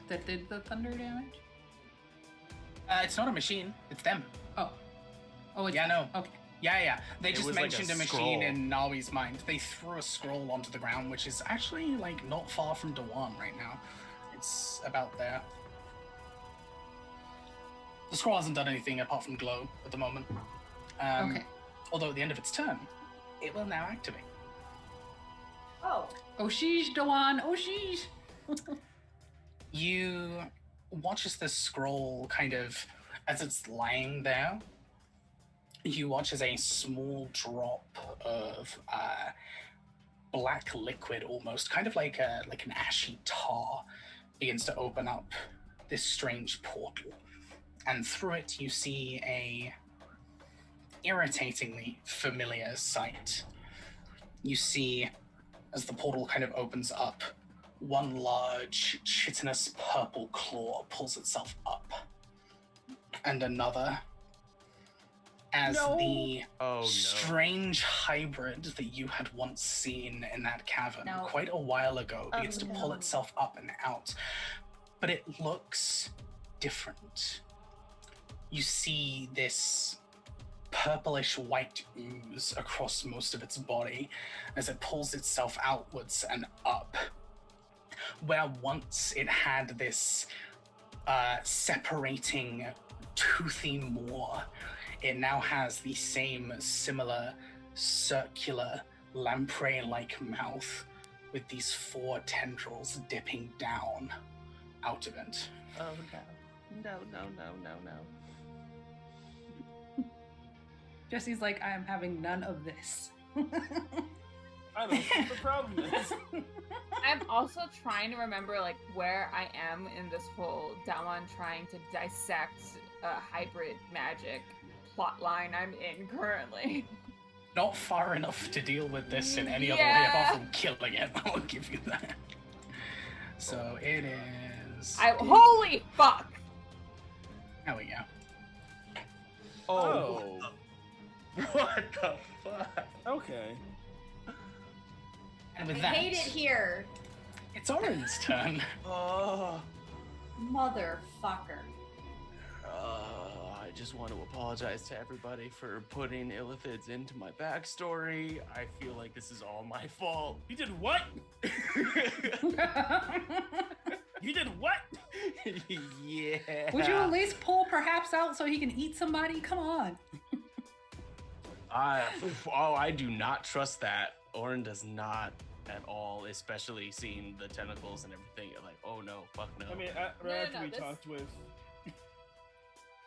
that did the thunder damage? It's not a machine. It's them. Oh, it's, Yeah, no. Okay. Yeah. They It just was like mentioned a a machine scroll. in Nawi's mind. They threw a scroll onto the ground, which is actually like not far from Dewan right now. It's about there. The scroll hasn't done anything apart from glow at the moment. Okay. Although at the end of its turn, it will now activate. Oh. Oh, sheesh, Dewan. Oh, sheesh. You watch as this scroll kind of, as it's lying there, you watch as a small drop of black liquid, almost kind of like an ashy tar, begins to open up this strange portal, and through it you see a irritatingly familiar sight. You see, as the portal kind of opens up, one large chitinous purple claw pulls itself up, and another, as the Oh no. strange hybrid that you had once seen in that cavern No. quite a while ago begins to pull no. itself up and out. But it looks different. You see this purplish white ooze across most of its body as it pulls itself outwards and up. Where once it had this separating toothy maw, it now has the same similar circular lamprey-like mouth with these 4 tendrils dipping down out of it. Oh no. Jesse's like, I am having none of this. I don't know what the problem is. I'm also trying to remember like where I am in this whole Dawan trying to dissect hybrid magic plot line I'm in currently. Not far enough to deal with this in any other way Yeah. apart from killing it. I'll give you that. So it is. Holy fuck! There we go. Oh. What the fuck? Okay. And with I that, hate it here. it's Oren's turn. Oh. Motherfucker. I just want to apologize to everybody for putting illithids into my backstory. I feel like this is all my fault. You did what? You did what? Yeah. Would you at least pull perhaps out so he can eat somebody? Come on. I do not trust that. Oren does not at all, especially seeing the tentacles and everything. You're like, oh no, fuck no. I mean, right after we talked with.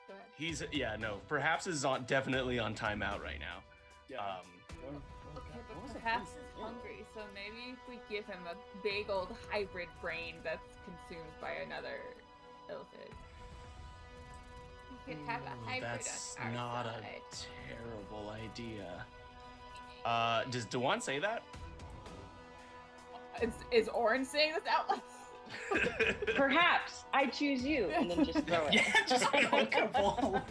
Go ahead. He's perhaps is definitely on timeout right now. Yeah. Okay, but perhaps he's hungry, so maybe if we give him a big old hybrid brain that's consumed by another illithid, we could have a hybrid That's on our not side. a terrible idea. Does Dewan say that? Is Oren saying this out loud? Perhaps I choose you, and then just throw it. Yeah, just like hook a ball.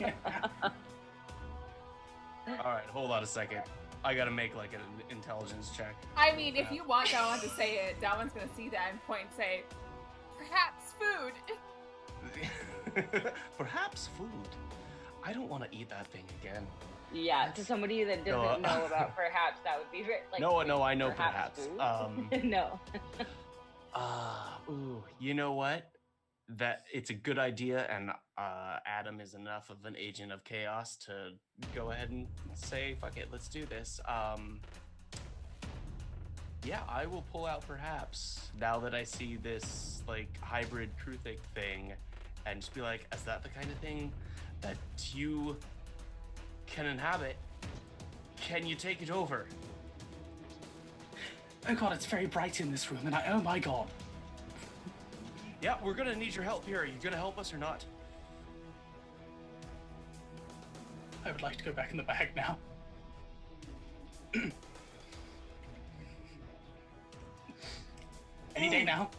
All right, hold on a second. I gotta make like an intelligence check. I mean, if you want Dawan to say it, Dawan's gonna see that and point and say, perhaps food. Perhaps food. I don't want to eat that thing again. Yeah, to somebody that doesn't know about perhaps, that would be very, like. No, I know perhaps. food? No. Ooh, you know what? That it's a good idea, and Adam is enough of an agent of chaos to go ahead and say, "Fuck it, let's do this." Yeah, I will pull out perhaps now that I see this like hybrid Kruthic thing, and just be like, "Is that the kind of thing that you can inhabit? Can you take it over?" Oh god, it's very bright in this room, and oh my god. Yeah, we're gonna need your help here. Are you gonna help us or not? I would like to go back in the bag now. Any day now.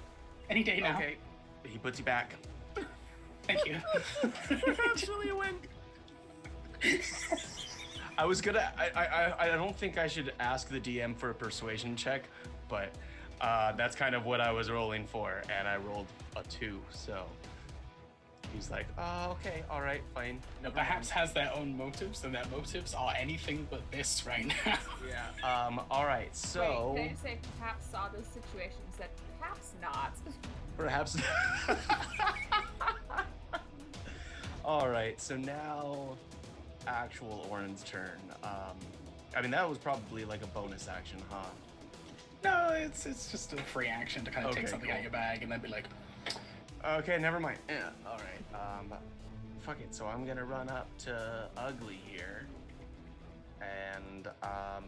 Any day now. Okay. He puts you back. Thank you. That's really a win. I was gonna. I don't think I should ask the DM for a persuasion check, but That's kind of what I was rolling for, and I rolled a 2, so he's like, oh, okay, all right, fine. No, perhaps has their own motives, and their motives are anything but this right now. Yeah. All right, so... Wait, can I just say perhaps saw this situation and said, perhaps not. Perhaps. All right, so now actual Orin's turn. I mean, that was probably like a bonus action, huh? No, it's just a free action to kind of take Okay, something cool. out of your bag and then be like, Okay, never mind. All right. Fuck it. So I'm gonna run up to Ugly here, and I'm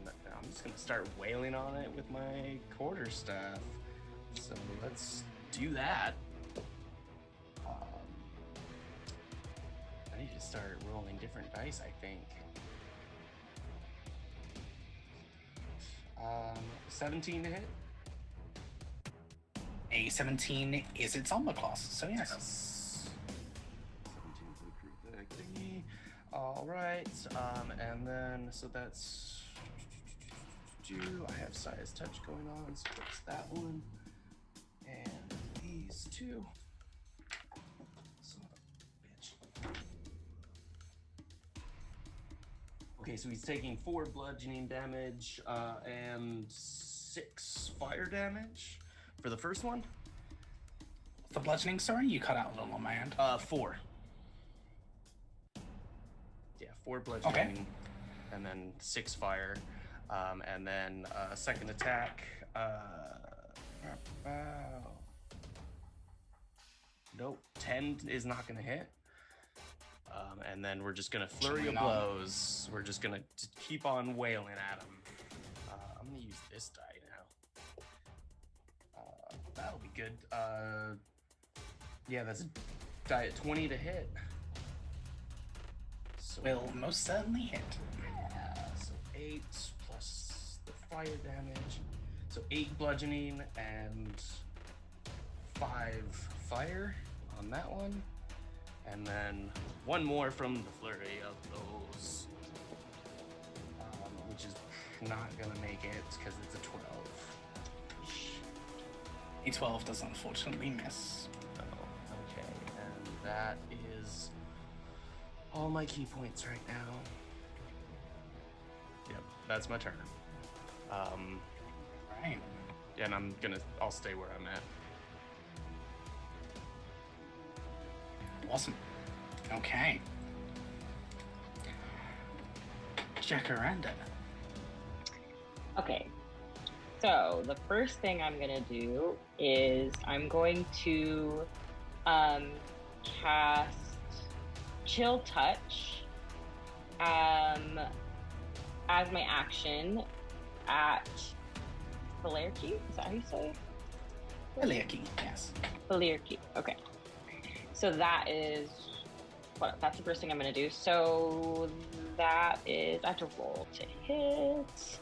just gonna start wailing on it with my quarterstaff. So let's do that. I need to start rolling different dice, I think. 17 to hit. a 17 is its armor class, so yes. 17 for the thingy. All right, and then so that's I have size touch going on, so that's that one, and these two. Son of a bitch. Okay, so he's taking 4 bludgeoning damage and 6 fire damage for the first one. The bludgeoning, sorry? You cut out a little on my end. 4. Yeah, 4 bludgeoning, and then 6 fire, and then second attack. Nope, 10 is not gonna hit. And then we're just gonna flurry of blows. We're just gonna keep on wailing at him. I'm gonna use this die now. That'll be good. Yeah, that's a die at 20 to hit. So, Will most certainly hit. so 8 plus the fire damage. So 8 bludgeoning and 5 fire on that one. And then 1 more from the flurry of those, which is not gonna make it because it's a 12. A 12 does unfortunately miss. Oh, okay, and that is all my key points right now. Yep, that's my turn. Right. And I'll stay where I'm at. Awesome. Okay. Jacaranda. Okay. So the first thing I'm gonna do is I'm going to cast Chill Touch as my action at Valerki. Is that how you say it? Eliaki, yes. Valerki. Okay. So that's the first thing I'm gonna do. So that is, I have to roll to hit.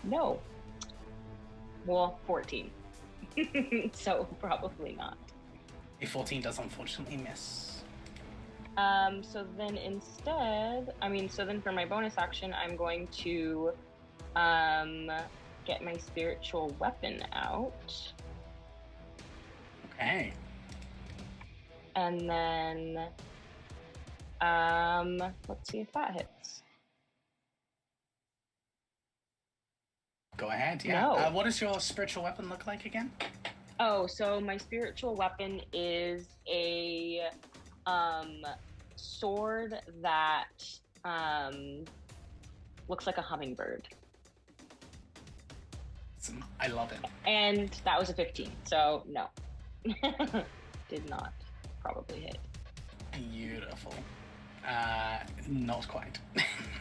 No. Well, 14. So probably not. A 14 does unfortunately miss. So then for my bonus action, I'm going to get my spiritual weapon out. Okay. And then let's see if that hits. Go ahead, yeah. No. What does your spiritual weapon look like again? Oh, so my spiritual weapon is a sword that looks like a hummingbird. I love it. And that was a 15, so no. Did not probably hit. Beautiful. Not quite.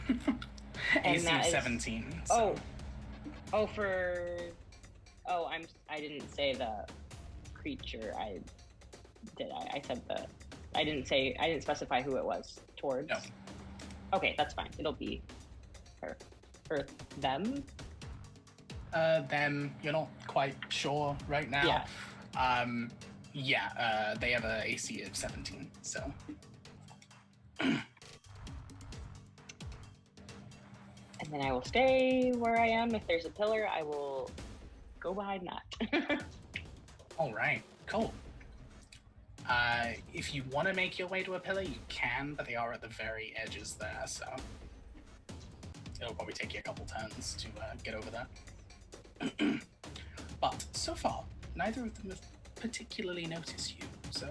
And AC that is- 17. So. I didn't say the creature. I didn't specify who it was towards. No. Okay, that's fine. It'll be her. Or them? Them, you're not quite sure right now. Yeah. They have a AC of 17, so. And then I will stay where I am. If there's a pillar, I will go behind that. All right, cool. If you want to make your way to a pillar, you can, but they are at the very edges there, so it'll probably take you a couple turns to get over there. But so far, neither of them have particularly noticed you, so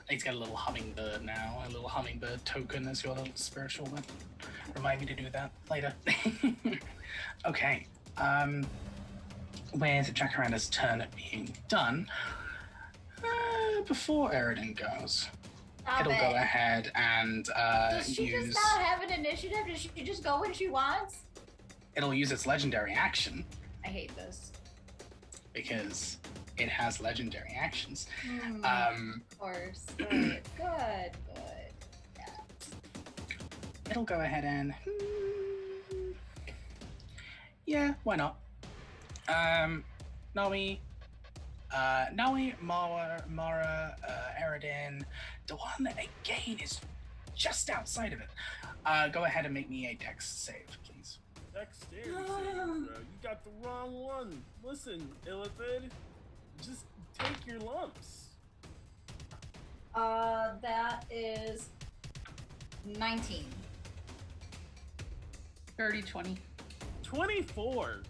I need to get a little hummingbird now, a little hummingbird token as your little spiritual weapon. Remind me to do that later. Okay, with Jacaranda's turn being done, before Eridan goes, it'll go ahead and Does she use... just not have an initiative? Does she just go when she wants? It'll use its legendary action, I hate this. because it has legendary actions. Of course. Good. Yeah. It'll go ahead and... yeah, why not? Nawi, Mara, Eridan. The one again is just outside of it. Go ahead and make me a dex save, please. Dexterity save, bro. You got the wrong one. Listen, Illithid, just take your lumps. That is 19. 30, 20. 24.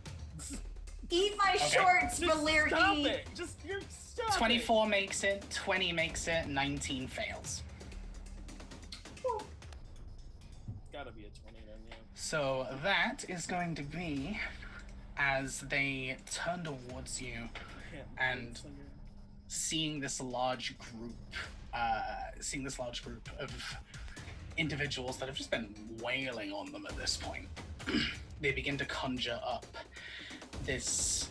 Eat my shorts, Just Valir. stop it. Just stop 24 makes it, 20 makes it, 19 fails. Gotta be a 20 then, yeah. So that is going to be as they turn towards you and seeing this large group of individuals that have just been wailing on them at this point. They begin to conjure up this,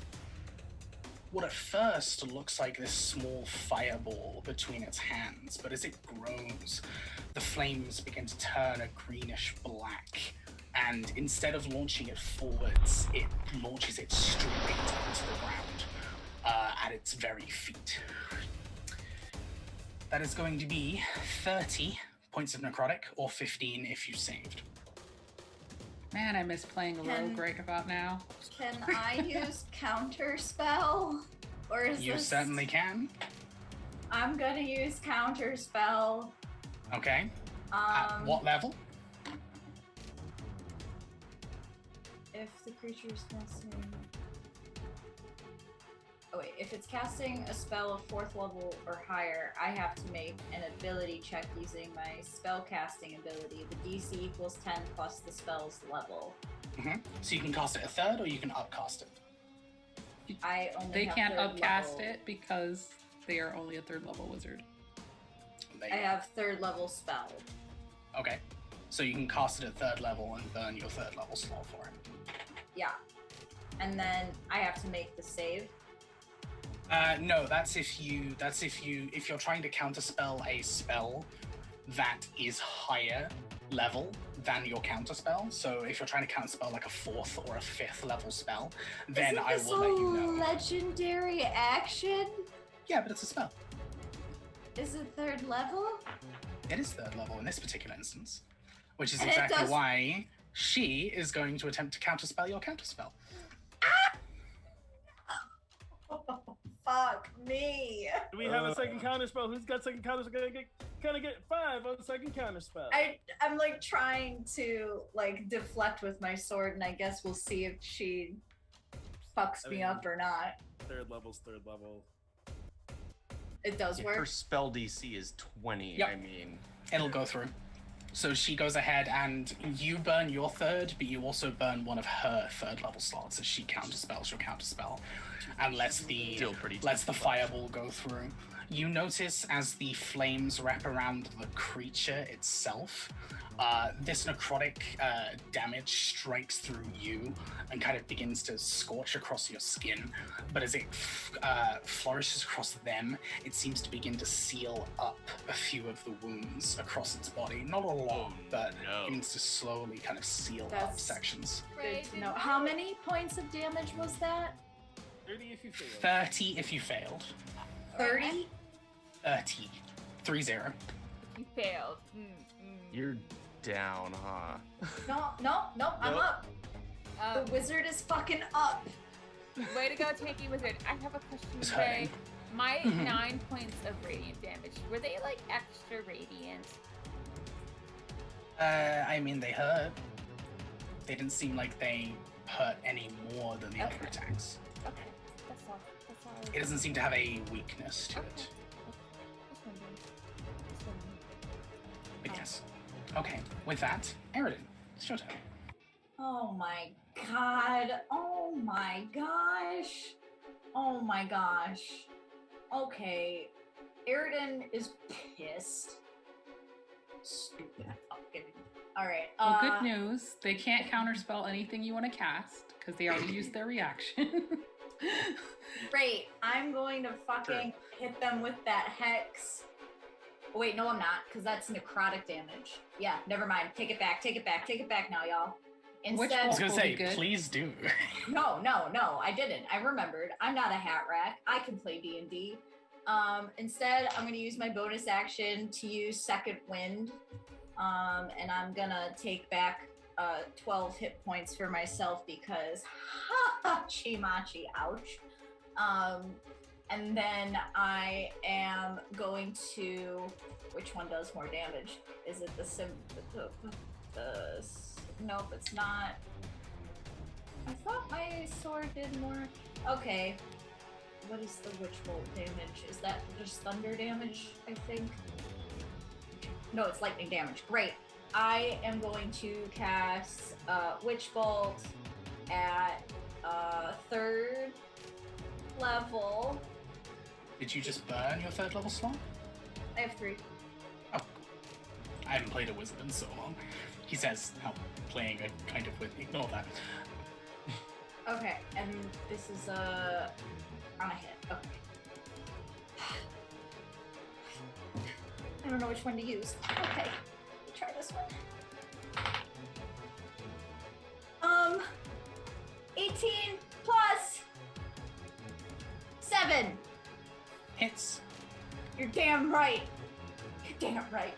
what at first looks like this small fireball between its hands, but as it grows, the flames begin to turn a greenish black, and instead of launching it forwards, it launches it straight into the ground at its very feet. That is going to be 30 points of necrotic, or 15 if you saved. Man, I miss playing a rogue right about now. Can I use counter spell? Or is You this... certainly can. I'm gonna use counter spell. Okay. At what level? If the creature's casting... Oh wait, if it's casting a spell of 4th level or higher, I have to make an ability check using my spell casting ability. The DC equals 10 plus the spell's level. Mm-hmm. So you can cast it a third, or you can upcast it. I only They have can't third upcast level. it because they are only a 3rd level wizard. There you I go. have 3rd level spell. Okay. So you can cast it at 3rd level and burn your 3rd level slot for it. Yeah. And then I have to make the save. No, if you're trying to counterspell a spell that is higher level than your counterspell. So if you're trying to counterspell like a 4th or a 5th level spell, then Isn't I this will let you know. legendary action? Yeah, but it's a spell. Is it 3rd level? It is 3rd level in this particular instance, which is And it exactly does- why she is going to attempt to counterspell your counterspell. Oh, fuck me. Do we have a second counter spell? Who's got second counter spell? Gonna get 5 on the second counter spell. I'm like trying to like deflect with my sword, and I guess we'll see if she fucks me up or not. 3rd level's 3rd level. It does If work. her spell DC is 20, Yep. I mean, It'll go through. So she goes ahead and you burn your 3rd, but you also burn one of her 3rd level slots as she counterspells your counterspell and lets the Still pretty lets the tough. fireball go through. You notice as the flames wrap around the creature itself, this necrotic damage strikes through you and kind of begins to scorch across your skin. But as it flourishes across them, it seems to begin to seal up a few of the wounds across its body. Not a lot, but no. begins to slowly kind of seal up That's- sections. Good to know. How many points of damage was that? 30 if you fail. 30 if you failed. 30? 30. 30. You failed. you're down, huh? No, I'm Nope. up. The wizard is fucking up. Way to go, Tanky Wizard. I have a question It's to say. hurting. My Mhm. 9 points of radiant damage, were they like extra radiant? I mean, they hurt. They didn't seem like they hurt any more than the other Okay. attacks. Okay, that's all. That's all. It doesn't seem to have a weakness to Okay. it. Just wondering. Just wondering. But yes. Okay, with that, Aridin, it's your turn. Oh my god. Oh my gosh. Oh my gosh. Okay. Aridin is pissed. Stupid fucking. Alright. Well, good news. They can't counterspell anything you want to cast because they already used their reaction. Great. I'm going to fucking hit them with that hex. Oh, wait, no, I'm not, because that's necrotic damage. Yeah, never mind. Take it back. Take it back. Take it back now, y'all. I Instead, was gonna Will be say, good. please do. no, I didn't. I remembered. I'm not a hat rack. I can play D&D. Instead, I'm gonna use my bonus action to use Second Wind. And I'm gonna take back 12 hit points for myself because chimachi, ouch. And then I am going to, which one does more damage? Is it nope, it's not. I thought my sword did more. Okay. What is the witch bolt damage? Is that just thunder damage, I think? No, it's lightning damage. Great. I am going to cast Witch Bolt at 3rd level. Did you just burn your 3rd level slot? I have 3. Oh, I haven't played a wizard in so long. He says, how playing a kind of with. Ignore that. Okay, and this is on a hit. Okay. I don't know which one to use. Okay, try this one. 18 plus 7. Hits. You're damn right. You're damn right.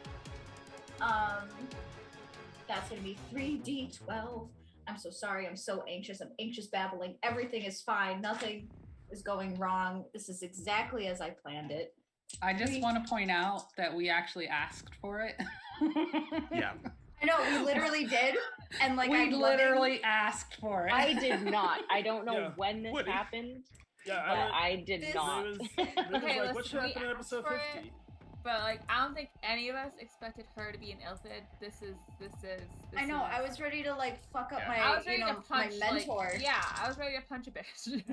That's gonna be 3d12. I'm so sorry. I'm so anxious. I'm anxious babbling. Everything is fine. Nothing is going wrong. This is exactly as I planned it. I just want to point out that we actually asked for it. Yeah. I know, we literally did. And like, we I'm literally asked for it. I did not. I don't know Yeah. when this Woody. happened, Yeah, but I did This- not. It was Okay, like, what listen, should we happen in asked episode for it. 50? But like, I don't think any of us expected her to be an Ilthid. This is. I know, I was ready to like fuck up Yeah. my, I was ready you know, to punch. my mentor. Like, yeah, I was ready to punch a bitch.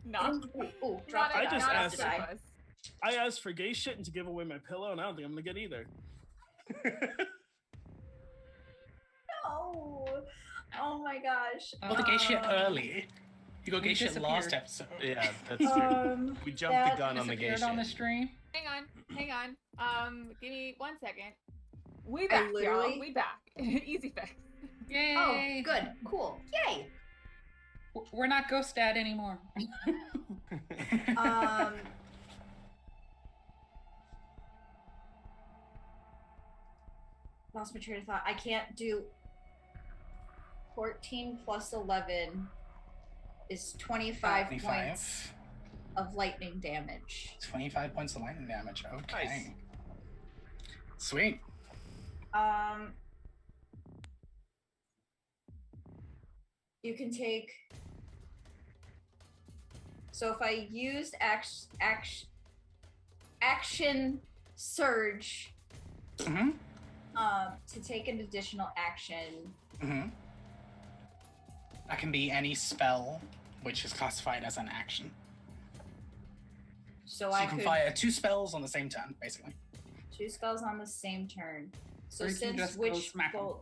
no, Ooh, drop I it. just Not asked- a die. I asked for gay shit and to give away my pillow, and I don't think I'm gonna get either. No. Oh my gosh. Well, the gay shit Um, early. You got we gay shit last disappeared. episode. Yeah, that's true. We jumped the that gun on the gay Disappeared on the shit. stream. Hang on. Give me 1 second. We I back, y'all. literally- We back. Easy fix. Yay! Oh, good. Cool. Yay. We're not Ghost Dad anymore. Lost my train of thought. I can't do 14 plus 11 is 25 points 25. of lightning damage. 25 points of lightning damage. Okay. Nice. Sweet. You can take. So if I used action surge Mm-hmm. to take an additional action, Mm-hmm. That can be any spell which is classified as an action. so So I you can could fire 2 spells on the same turn, basically. 2 spells on the same turn. So Or you can since just go smack 'em.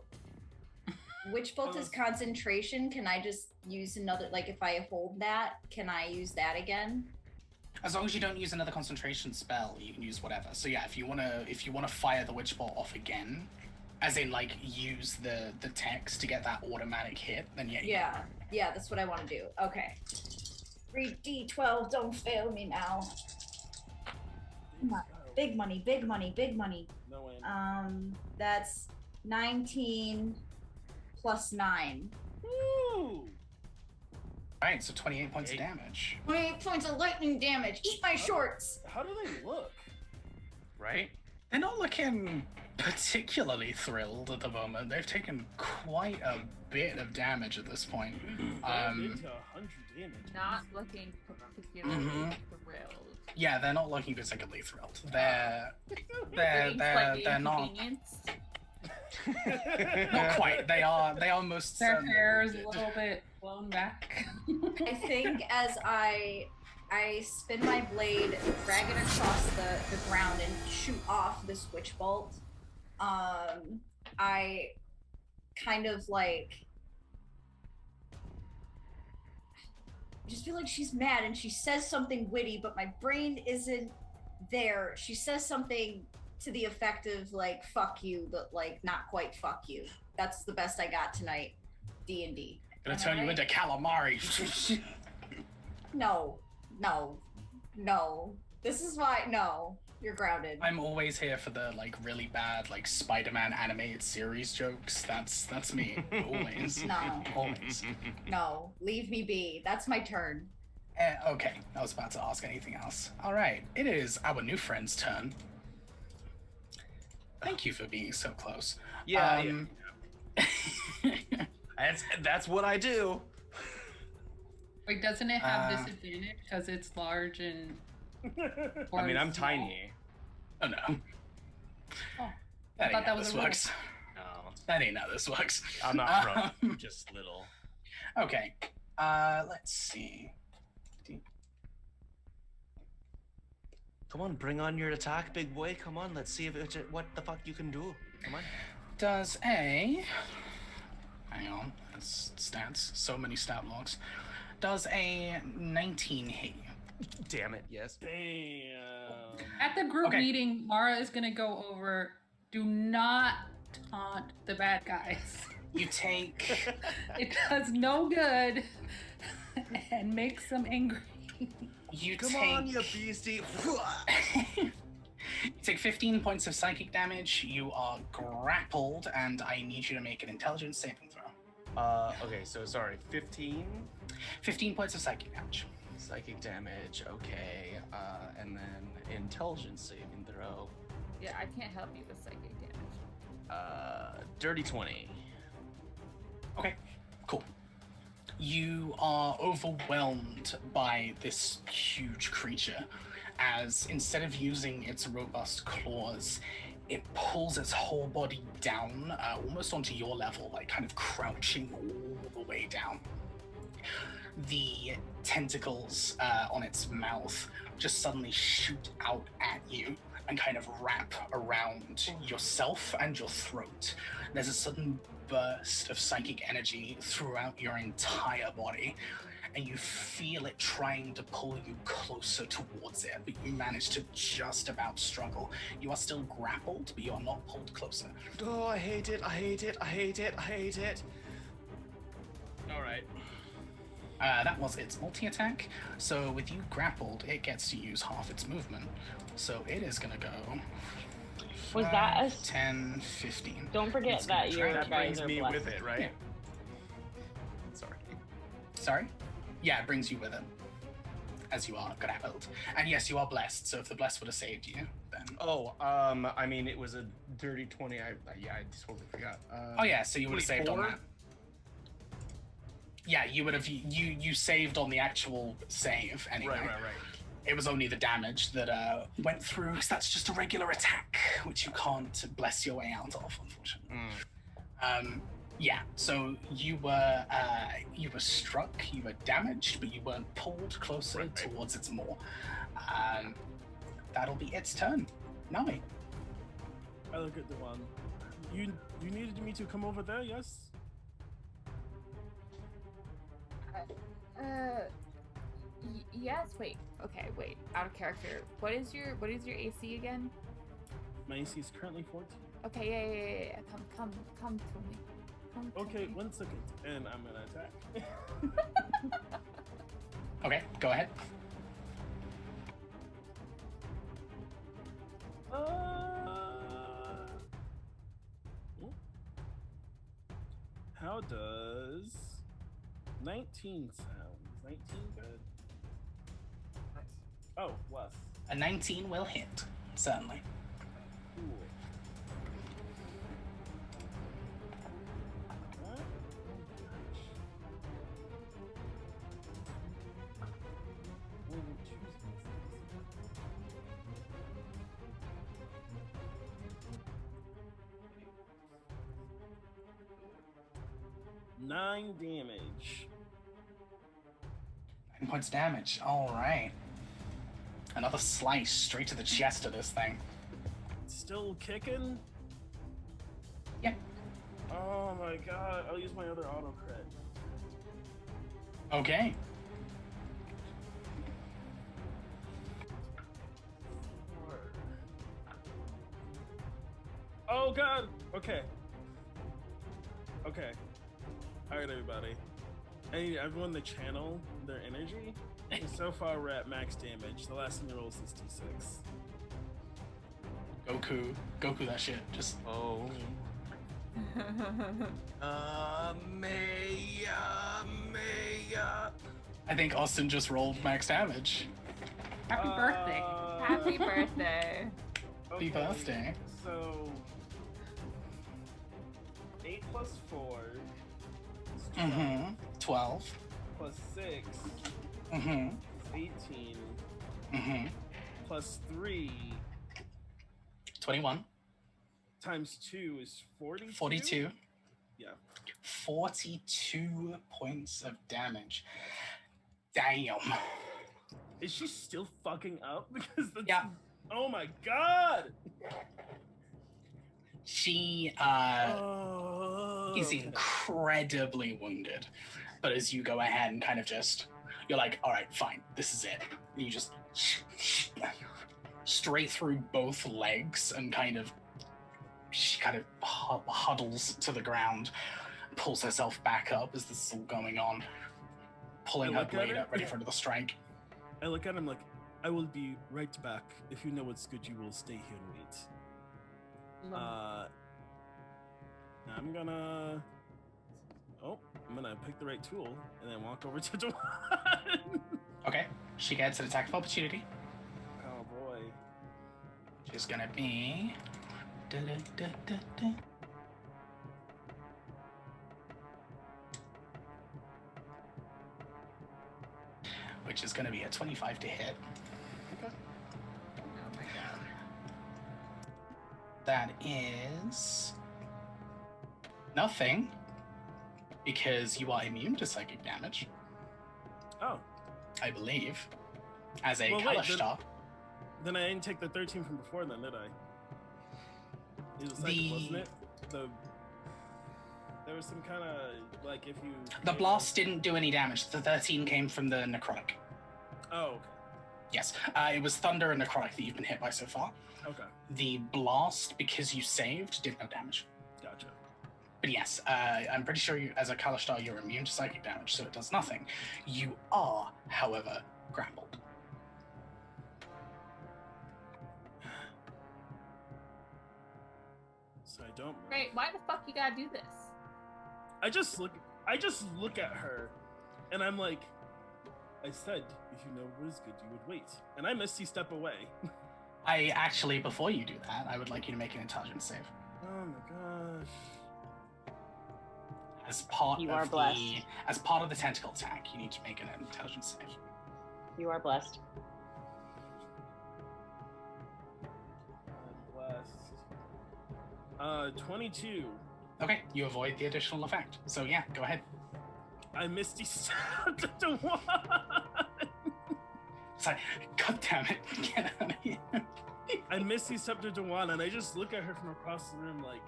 Witch Bolt is concentration, can I just use another, like if I hold that, can I use that again? As long as you don't use another concentration spell, you can use whatever. So yeah, if you wanna fire the witch bolt off again, as in like use the text to get that automatic hit, then yeah. Yeah, that's what I want to do. Okay. 3d12, don't fail me now. Come on. Big money, big money, big money. No way. That's 19 plus 9. Woo! Alright, so 28 points of damage. 28 points of lightning damage. Eat my shorts. How do they look? Right? They're not looking particularly thrilled at the moment. They've taken quite a bit of damage at this point. Into 100 damage. Not looking particularly thrilled. Yeah, they're not looking particularly thrilled. Getting slightly They're not inconvenienced. not quite. They are most Their certainly hair is a wounded. little bit blown back. I think as I spin my blade, drag it across the ground, and shoot off this witch bolt, I kind of like just feel like she's mad and she says something witty, but my brain isn't there. She says something to the effect of like "fuck you," but like not quite "fuck you." That's the best I got tonight. D&D. Gonna turn you into calamari. No. This is why. No, you're grounded. I'm always here for the like really bad like Spider-Man animated series jokes. That's me. Always. No. Always. No, leave me be. That's my turn. Okay, I was about to ask anything else. All right, it is our new friend's turn. Thank you for being so close. Yeah. That's what I do. Wait, doesn't it have disadvantage because it's large and? I mean, I'm small? tiny. Oh no. Oh, That I thought ain't that how was this a rule. works. No, That ain't how this works. I'm not from. Just little. Okay. Let's see. Come on, bring on your attack, big boy. Come on, let's see what the fuck you can do. Come on. Does a hang on, that's stats. So many stat blocks. Does a 19 hit you? Damn it, yes. Damn. At the group Okay. meeting, Mara is gonna go over. Do not taunt the bad guys. You take It does no good, and makes them angry. you Come take on, you beastie. you take 15 points of psychic damage. You are grappled, and I need you to make an intelligence saving throw. Okay, so sorry, 15 15 points of psychic damage. psychic damage. Okay, and then intelligence saving throw. Yeah, I can't help you with psychic damage. Dirty 20. Okay, cool. You are overwhelmed by this huge creature as instead of using its robust claws, it pulls its whole body down, almost onto your level, like kind of crouching all the way down. The tentacles on its mouth just suddenly shoot out at you and kind of wrap around yourself and your throat. There's a sudden burst of psychic energy throughout your entire body, and you feel it trying to pull you closer towards it, but you manage to just about struggle. You are still grappled, but you are not pulled closer. Oh, I hate it. I hate it. I hate it. I hate it. All right. That was its multi-attack, so with you grappled, it gets to use half its movement. So it is gonna go Was 5, that a 10, 15. Don't forget It's gonna that try your to That guys brings are me blessed. with it, right? Sorry. Sorry? Yeah, it brings you with it, as you are grappled. And yes, you are blessed, so if the bless would have saved you, then... Oh, I mean, it was a dirty 20. I totally forgot. Oh yeah, so you would have saved on 24? that. Yeah, you would have, you saved on the actual save anyway. Right. It was only the damage that went through, because that's just a regular attack, which you can't bless your way out of, unfortunately. Yeah, so you were struck, you were damaged, but you weren't pulled closer Right. towards its maw. That'll be its turn. Nami. I look at the one. You needed me to come over there, yes? Yes. Wait. Okay. Wait. Out of character. What is your AC again? My AC is currently 14. Okay. Yeah. Come to me. Come to Okay, me. 1 second, and I'm gonna attack. Okay, go ahead. 19 sounds. 19 good? Oh, less. A 19 will hit, certainly. Cool. What? Oh, gosh. 9 damage. 9 points of damage. All right. Another slice straight to the chest of this thing. Still kicking? Yeah. Oh my god, I'll use my other auto crit. Okay. Oh god! Okay. Okay. Alright, everybody. I need everyone to channel their energy. And so far, we're at max damage. The last thing you roll is 66. Goku that shit. Just Oh. Maya. I think Austin just rolled max damage. Happy birthday. Happy birthday. Happy birthday. So 8 plus 4 is 12, Mm-hmm. 12. plus 6 Mm-hmm. is 18, Mm-hmm. plus 3 21. times 2 is 42. 42. Yeah. 42 points of damage. Damn. Is she still fucking up? Because that's... Yeah. Oh my god! She Oh, is okay. incredibly wounded. But as you go ahead and kind of just, you're like, all right, fine, this is it. And you just straight through both legs and she kind of huddles to the ground, pulls herself back up as this is all going on, pulling I her look at blade her. up, ready for another strike. I look at him like, I will be right back. If you know what's good, you will stay here and wait. I'm gonna pick the right tool and then walk over to Dewan. Okay, she gets an attack of opportunity, Oh boy. which is gonna be... which is gonna be a 25 to hit. Oh my god. That is nothing, because you are immune to psychic damage, Oh, I believe, as a Well, wait, Kalashtar. then I didn't take the 13 from before then, did I? It was psychic, wasn't it? There was some kind of, like, if you... The blast didn't do any damage. The 13 came from the necrotic. Oh, okay. Yes, it was thunder and necrotic that you've been hit by so far. Okay, The blast, because you saved, did no damage. gotcha. But yes, I'm pretty sure you, as a Kalashtar, you're immune to psychic damage, so it does nothing. You are, however, grappled. So I don't move. Wait, why the fuck you gotta do this? I just look at her, and I'm like, I said, if you know what is good, you would wait. And I misty step away. I actually, before you do that, I would like you to make an intelligence save. Oh my gosh. As part You of are the blessed. as part of the tentacle attack, you need to make an intelligence save. You are blessed. I'm blessed. 22. Okay, you avoid the additional effect. So yeah, go ahead. I misty stepped to one. It's like, God damn it, get out of here. I misty stepped to Dewan, and I just look at her from across the room like,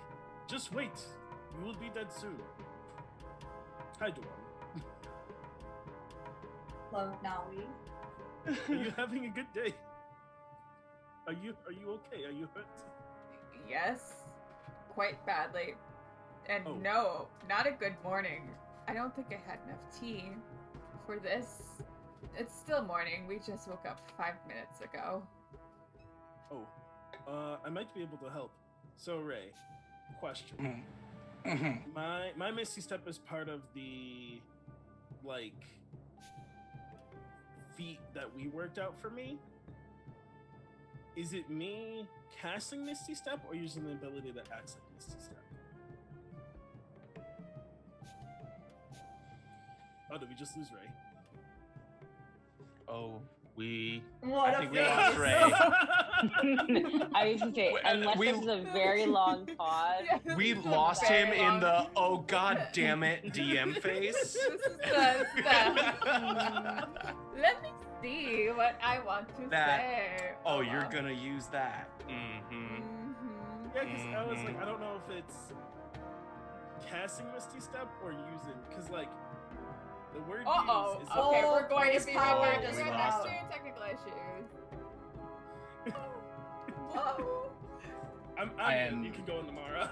just wait. You will be dead soon. Hi, Dewan. Love Nawi. Are you having a good day? Are you okay? Are you hurt? Yes, quite badly. And Oh. no, not a good morning. I don't think I had enough tea for this. It's still morning. We just woke up 5 minutes ago. Oh, I might be able to help. So, Ray, question. Mm-hmm. My Misty Step is part of the like feat that we worked out for me. Is it me casting Misty Step or using the ability to access Misty Step? Oh, did we just lose Ray? Oh, we. What I a think we face. lost Ray. I was gonna say, unless we- this is a very long pause. Yeah, We this is a lost very him in long- the oh god damn it DM face. This is let me see what I want to That- say. Oh, you're wow. gonna use that. Mm-hmm. Mhm. Yeah, because I was like, I don't know if it's casting Misty Step or using, because like the word Uh-oh. use is Okay, Oh, we're going to it's be power we're just going to lost experience technical issues. Whoa. I'm I in. am- You can go in tomorrow.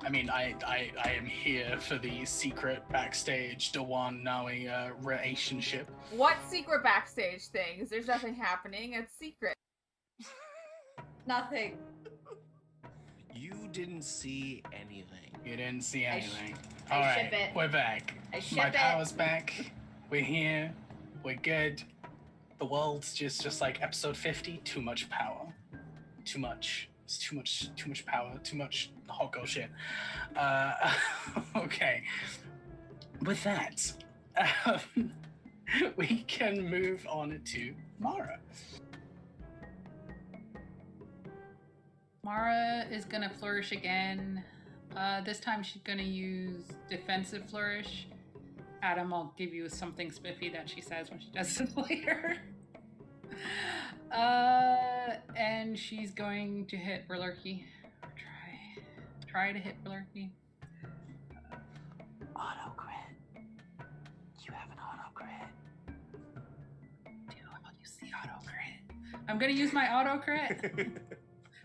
I mean, I am here for the secret backstage Dewan Naui relationship. What secret backstage things? There's nothing happening. It's secret. Nothing. You didn't see anything. You didn't see I anything. I All ship right, it. we're back. I ship My it. power's back. We're here. We're good. The world's just like episode 50. Too much power. Too much. It's too much power. Too much hot girl shit. Okay. With that, we can move on to Mara. Mara is gonna flourish again. This time she's gonna use defensive flourish. Adam, I'll give you something spiffy that she says when she does it later. And she's going to hit Berlurky. Try to hit Berlurky. Auto crit. You have an auto crit. I'll use the auto crit. I'm gonna use my auto crit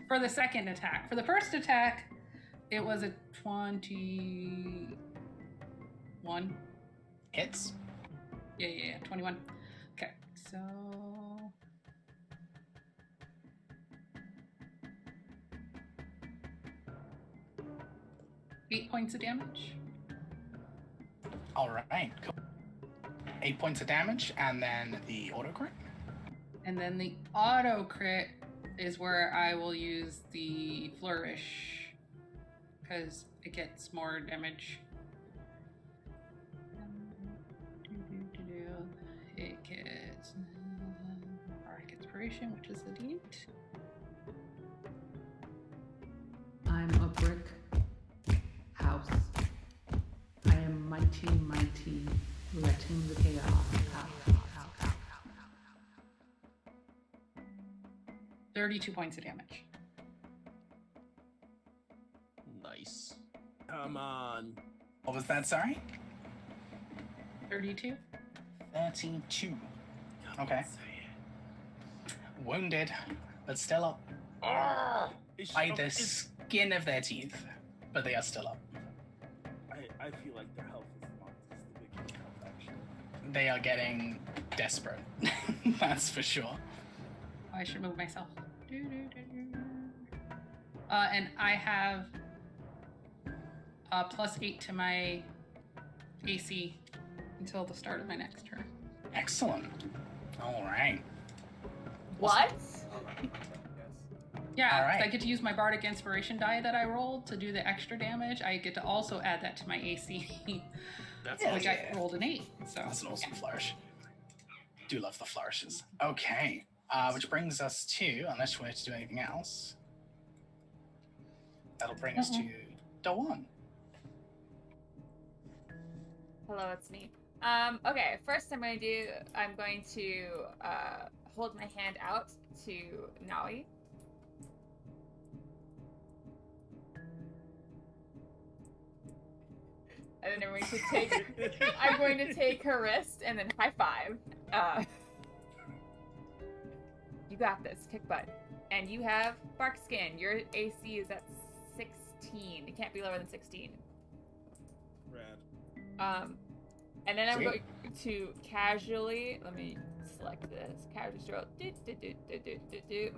for the second attack. For the first attack, it was a 21. Hits. Yeah, 21. Okay, so. Eight points of damage. All right. Cool. 8 points of damage, and then the auto crit. And then the auto crit is where I will use the flourish because it gets more damage. It gets bardic inspiration, which is a D8. I'm a brick house. I am mighty, mighty, letting the chaos out. 32 points of damage. Nice. Come on. What was that? Sorry. 32? 32. Okay. Wounded, but still up. By the skin of their teeth, but they are still up. I feel like their health is the biggest health, actually. They are getting desperate. That's for sure. Oh, I should move myself. And I have +8 to my AC until the start of my next turn. Excellent. All right. What? Yeah, All 'cause right. I get to use my bardic inspiration die that I rolled to do the extra damage. I get to also add that to my AC, That's Yeah, which awesome. I rolled an 8. So That's an awesome flourish. Do love the flourishes. Okay. Which brings us to, unless you wanted to do anything else, that'll bring us to Dawan. Hello, it's me. Okay, first I'm going to hold my hand out to Naui. And then I'm going to take her wrist and then high five. You got this, kick butt. And you have bark skin. Your AC is at 16. It can't be lower than 16. Rad. And then I'm Sweet. going to casually, let me select this, casually stroll,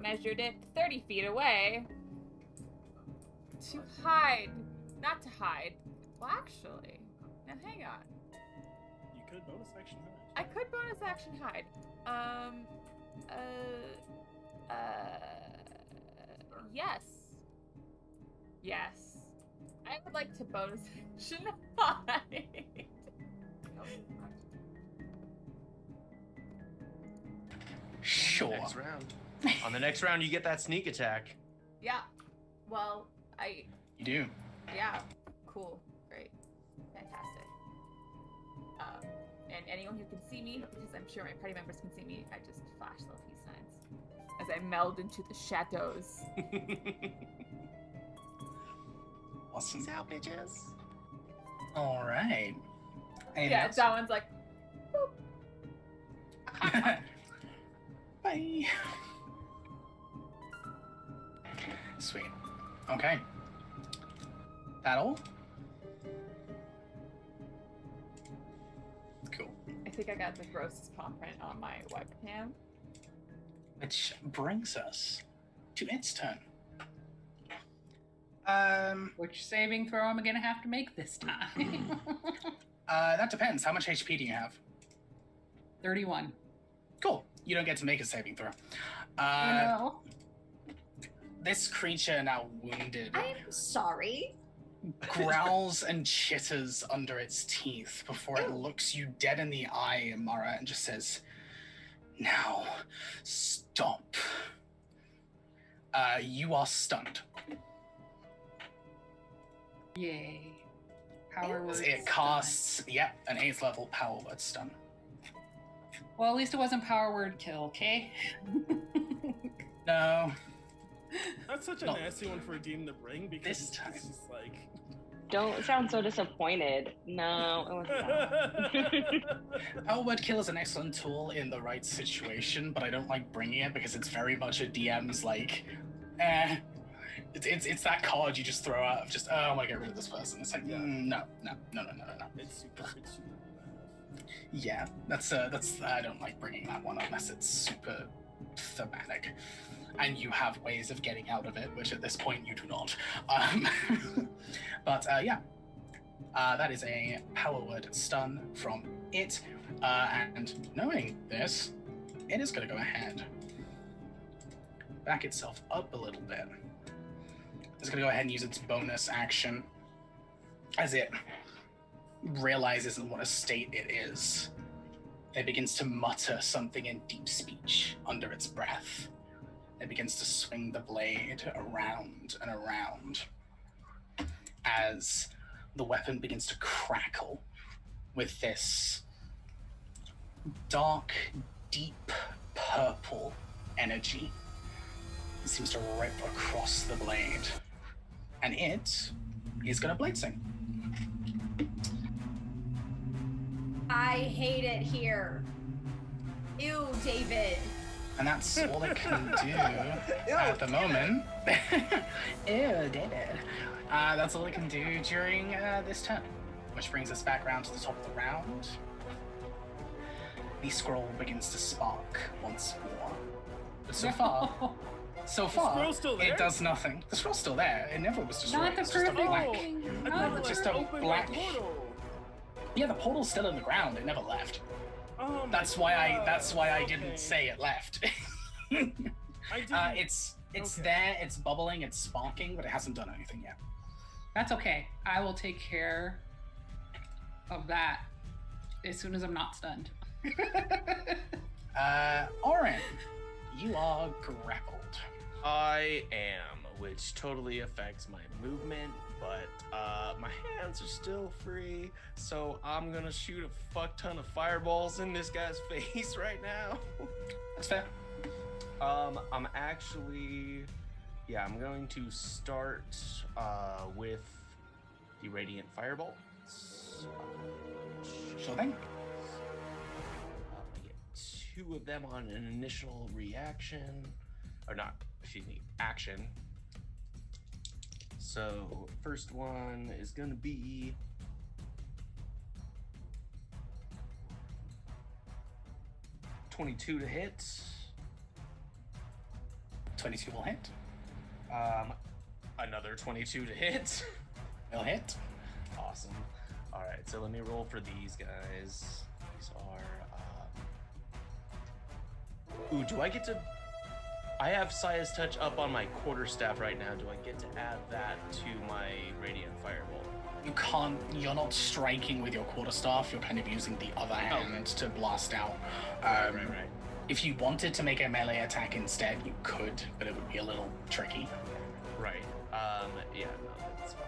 measured it 30 feet away to hide, not to hide, well actually, now hang on. could bonus action hide. I could bonus action hide. Yes. Yes. I would like to bonus action hide. Sure. Next round. On the next round, you get that sneak attack. Yeah. Well, You do. yeah. Cool. Great. Fantastic. And anyone who can see me, because I'm sure my party members can see me, I just flash little peace signs as I meld into the shadows. Awesome. Peace out, bitches. All right. Yeah, that one's like, Bye. Sweet. Okay. That all? Cool. I think I got the grossest paw print on my webcam. Which brings us to its turn. Which saving throw am I gonna have to make this time? That depends. How much HP do you have? 31. Cool. You don't get to make a saving throw. No. This creature, now wounded, I'm sorry. growls and chitters under its teeth before it looks you dead in the eye, Mara, and just says, "Now, stop." You are stunned. Yay. Power word. It casts, an 8th level power word stun. Well, at least it wasn't power word kill, okay? No. That's such a No. nasty one for a demon to bring because This it's time. just like. Don't sound so disappointed. No, it wasn't that. Power word kill is an excellent tool in the right situation, but I don't like bringing it because it's very much a DM's like, It's that card you just throw out of just, oh, I want to get rid of this person. It's like, Yeah. no. It's super good to have. Yeah, that's I don't like bringing that one unless it's super thematic, and you have ways of getting out of it, which at this point you do not. But that is a power word stun from it, and knowing this, it is going to go ahead, back itself up a little bit. It's going to go ahead and use its bonus action as it realizes in what a state it is. It begins to mutter something in deep speech under its breath. It begins to swing the blade around and around as the weapon begins to crackle with this dark, deep purple energy. It seems to rip across the blade. And it is going to blade sing. I hate it here. Ew, David. And that's all it can do at the moment. Ew, David. That's all it can do during this turn. Which brings us back around to the top of the round. The scroll begins to spark once more. But so far, scroll's still there? it does nothing. The scroll's still there. It never was destroyed. Not the It's just a perfect black. thing. I No, thought you just were a opening black- portal. Yeah, the portal's still in the ground. It never left. Oh my That's why I God. didn't Okay. say it left. I didn't. It's Okay. there, it's bubbling, it's sparking, but it hasn't done anything yet. That's okay. I will take care of that as soon as I'm not stunned. Oren, you are grappled. I am, which totally affects my movement, but my hands are still free, so I'm gonna shoot a fuck ton of fireballs in this guy's face right now. That's fair. I'm actually, I'm going to start with the Radiant Firebolts. Sure thing. I get 2 of them on an initial reaction, action. So first one is gonna be 22 to hit. 22 will hit. Another 22 to hit. Will hit. Awesome. All right, so let me roll for these guys. Ooh, do I get to? I have Saya's Touch up on my quarterstaff right now. Do I get to add that to my Radiant Firebolt? You can't. You're not striking with your quarterstaff. You're kind of using the other hand to blast out. Right. If you wanted to make a melee attack instead, you could, but it would be a little tricky. Right. Yeah. No, that's fine.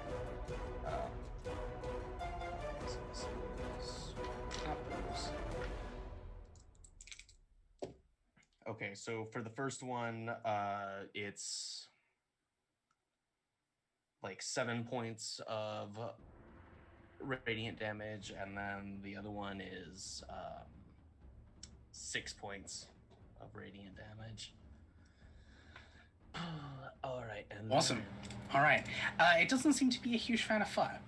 So this is apples. Okay, so for the first one, it's like 7 points of radiant damage, and then the other one is 6 points of radiant damage. All right, and Awesome. then- All right. It doesn't seem to be a huge fan of fire.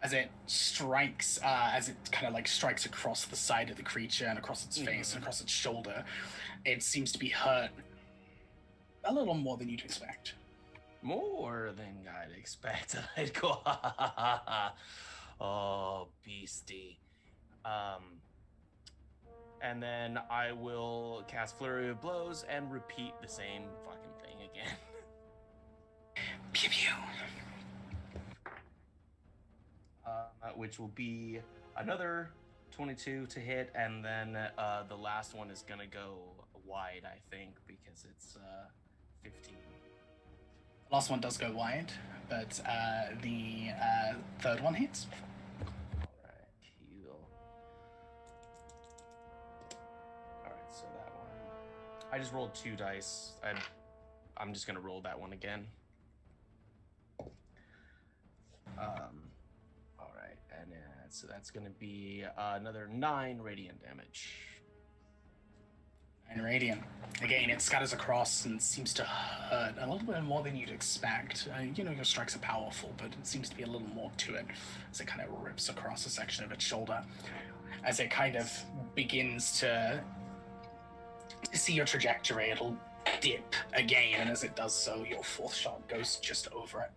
As it strikes, as it kind of like strikes across the side of the creature and across its face and across its shoulder, it seems to be hurt a little more than you'd expect. More than I'd expect. I'd go, oh, beastie. And then I will cast Flurry of Blows and repeat the same fucking thing again. Pew pew. Which will be another 22 to hit, and then the last one is gonna go wide, I think, because it's 15. Last one does go wide, but the third one hits. Alright, heal. Alright, so that one. I just rolled 2 dice. I'm just gonna roll that one again. Alright, and so that's gonna be another 9 radiant damage. And radiant. Again, it scatters across and seems to hurt a little bit more than you'd expect. Your strikes are powerful, but it seems to be a little more to it as it kind of rips across a section of its shoulder. As it kind of begins to see your trajectory, it'll dip again, and as it does so, your fourth shot goes just over it.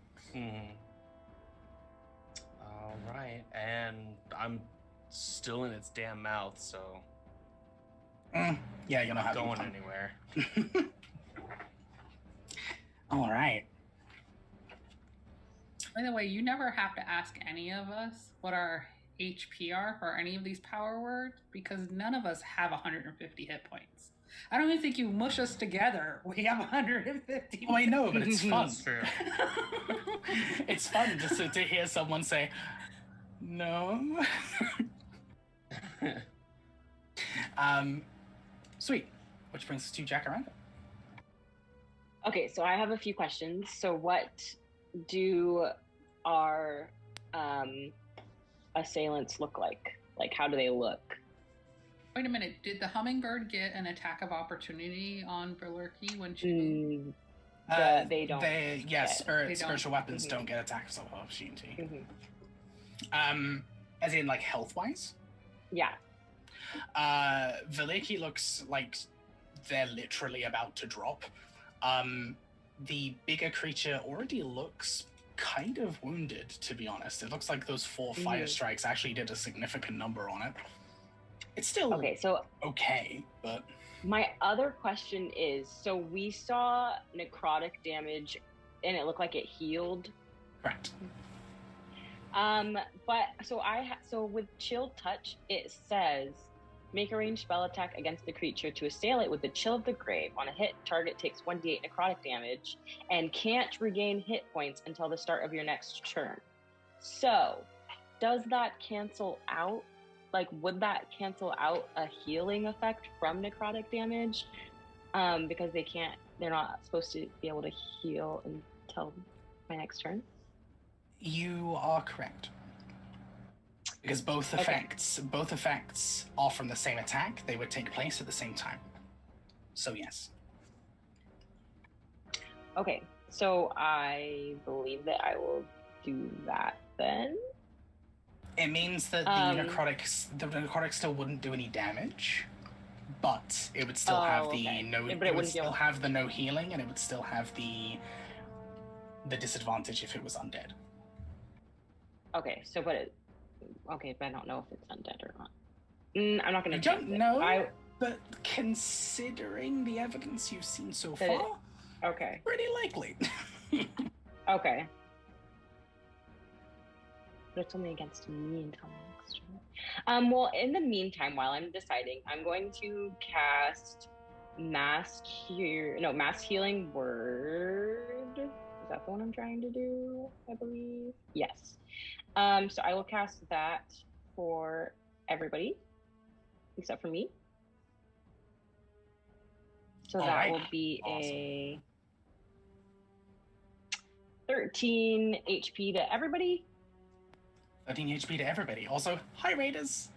All right, and I'm still in its damn mouth, so yeah, you're not going anywhere. All right. By the way, you never have to ask any of us what our HP are for any of these power words, because none of us have 150 hit points. I don't even think you mush us together. We have 150. Oh, I know, but it's fun. That's true. It's fun just to hear someone say, no. Sweet. Which brings us to Jacaranda. Okay, so I have a few questions. So what do our assailants look like? Like, how do they look? Wait a minute. Did the hummingbird get an attack of opportunity on Berlurky when she... They don't. Spiritual weapons don't get attacks of opportunity. As in, like, health-wise? Yeah. Veliki looks like they're literally about to drop. The bigger creature already looks kind of wounded, to be honest. It looks like those 4 fire strikes actually did a significant number on it. It's still okay, but... My other question is, so we saw necrotic damage and it looked like it healed. Correct. So with Chill Touch, it says, make a ranged spell attack against the creature to assail it with the Chill of the Grave. On a hit, target takes 1d8 necrotic damage and can't regain hit points until the start of your next turn. So, does that cancel out? Like, would that cancel out a healing effect from necrotic damage? Because they're not supposed to be able to heal until my next turn? You are correct. Because both effects are from the same attack. They would take place at the same time. So yes. Okay, so I believe that I will do that then. It means that the necrotic still wouldn't do any damage, but it would still have the it would still have the no healing, and it would still have the disadvantage if it was undead. Okay, but I don't know if it's undead or not. I'm not gonna. You don't know? but considering the evidence you've seen so That it- far, Okay. pretty likely. Okay. But it's only against me and Tom next turn. Well, in the meantime, while I'm deciding, I'm going to cast Mass Healing Word. Is that the one I'm trying to do? I believe. Yes. So I will cast that for everybody, except for me. So All that right. will be Awesome. a 13 HP to everybody. 13 HP to everybody. Also, hi Raiders.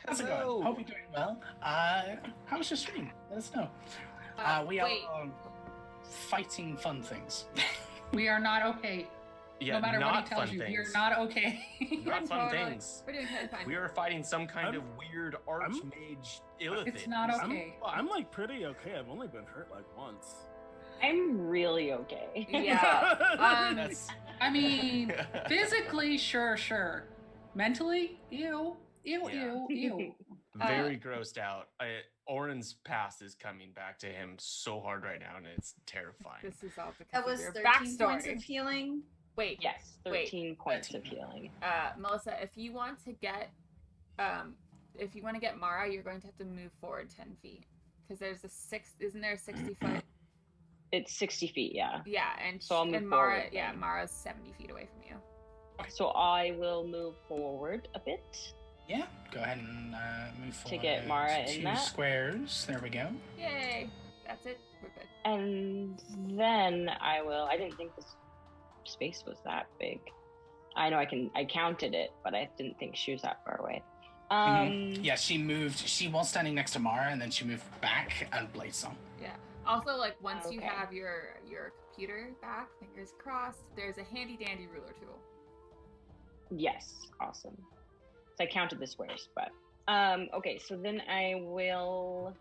How's it Hello. going? Hope you're doing well. How was your stream? Let us know. We wait. are fighting fun things. We are not okay. Yeah, No matter what not he tells fun you, we are things. not okay. Not fun Totally. things. We're doing totally fine. We are fighting some kind I'm- of weird archmage illithid. It's not okay. I'm like pretty okay. I've only been hurt like once. I'm really okay. Yeah. That's I mean, physically, sure. Mentally, ew. very grossed out. Oren's past is coming back to him so hard right now, and it's terrifying. This is all because That of was your 13 backstory. points of healing. Wait, Yes, 13 points 13. of healing. Melissa, if you want to get Mara, you're going to have to move forward 10 feet because there's isn't there a 60 foot? It's 60 feet, yeah. Yeah, and So I'll move Mara, forward yeah, then. Mara's 70 feet away from you. So I will move forward a bit. Yeah, go ahead and move forward. get Mara in 2 that. squares. There we go. Yay! That's it. We're good. And then I didn't think this space was that big. I know I counted it, but I didn't think she was that far away. Yeah, she moved. She was standing next to Mara, and then she moved back and blazed on. Yeah. Also, like once you Okay. have your computer back, fingers crossed, there's a handy dandy ruler tool. Yes, awesome. So I counted the squares, but okay, so then I will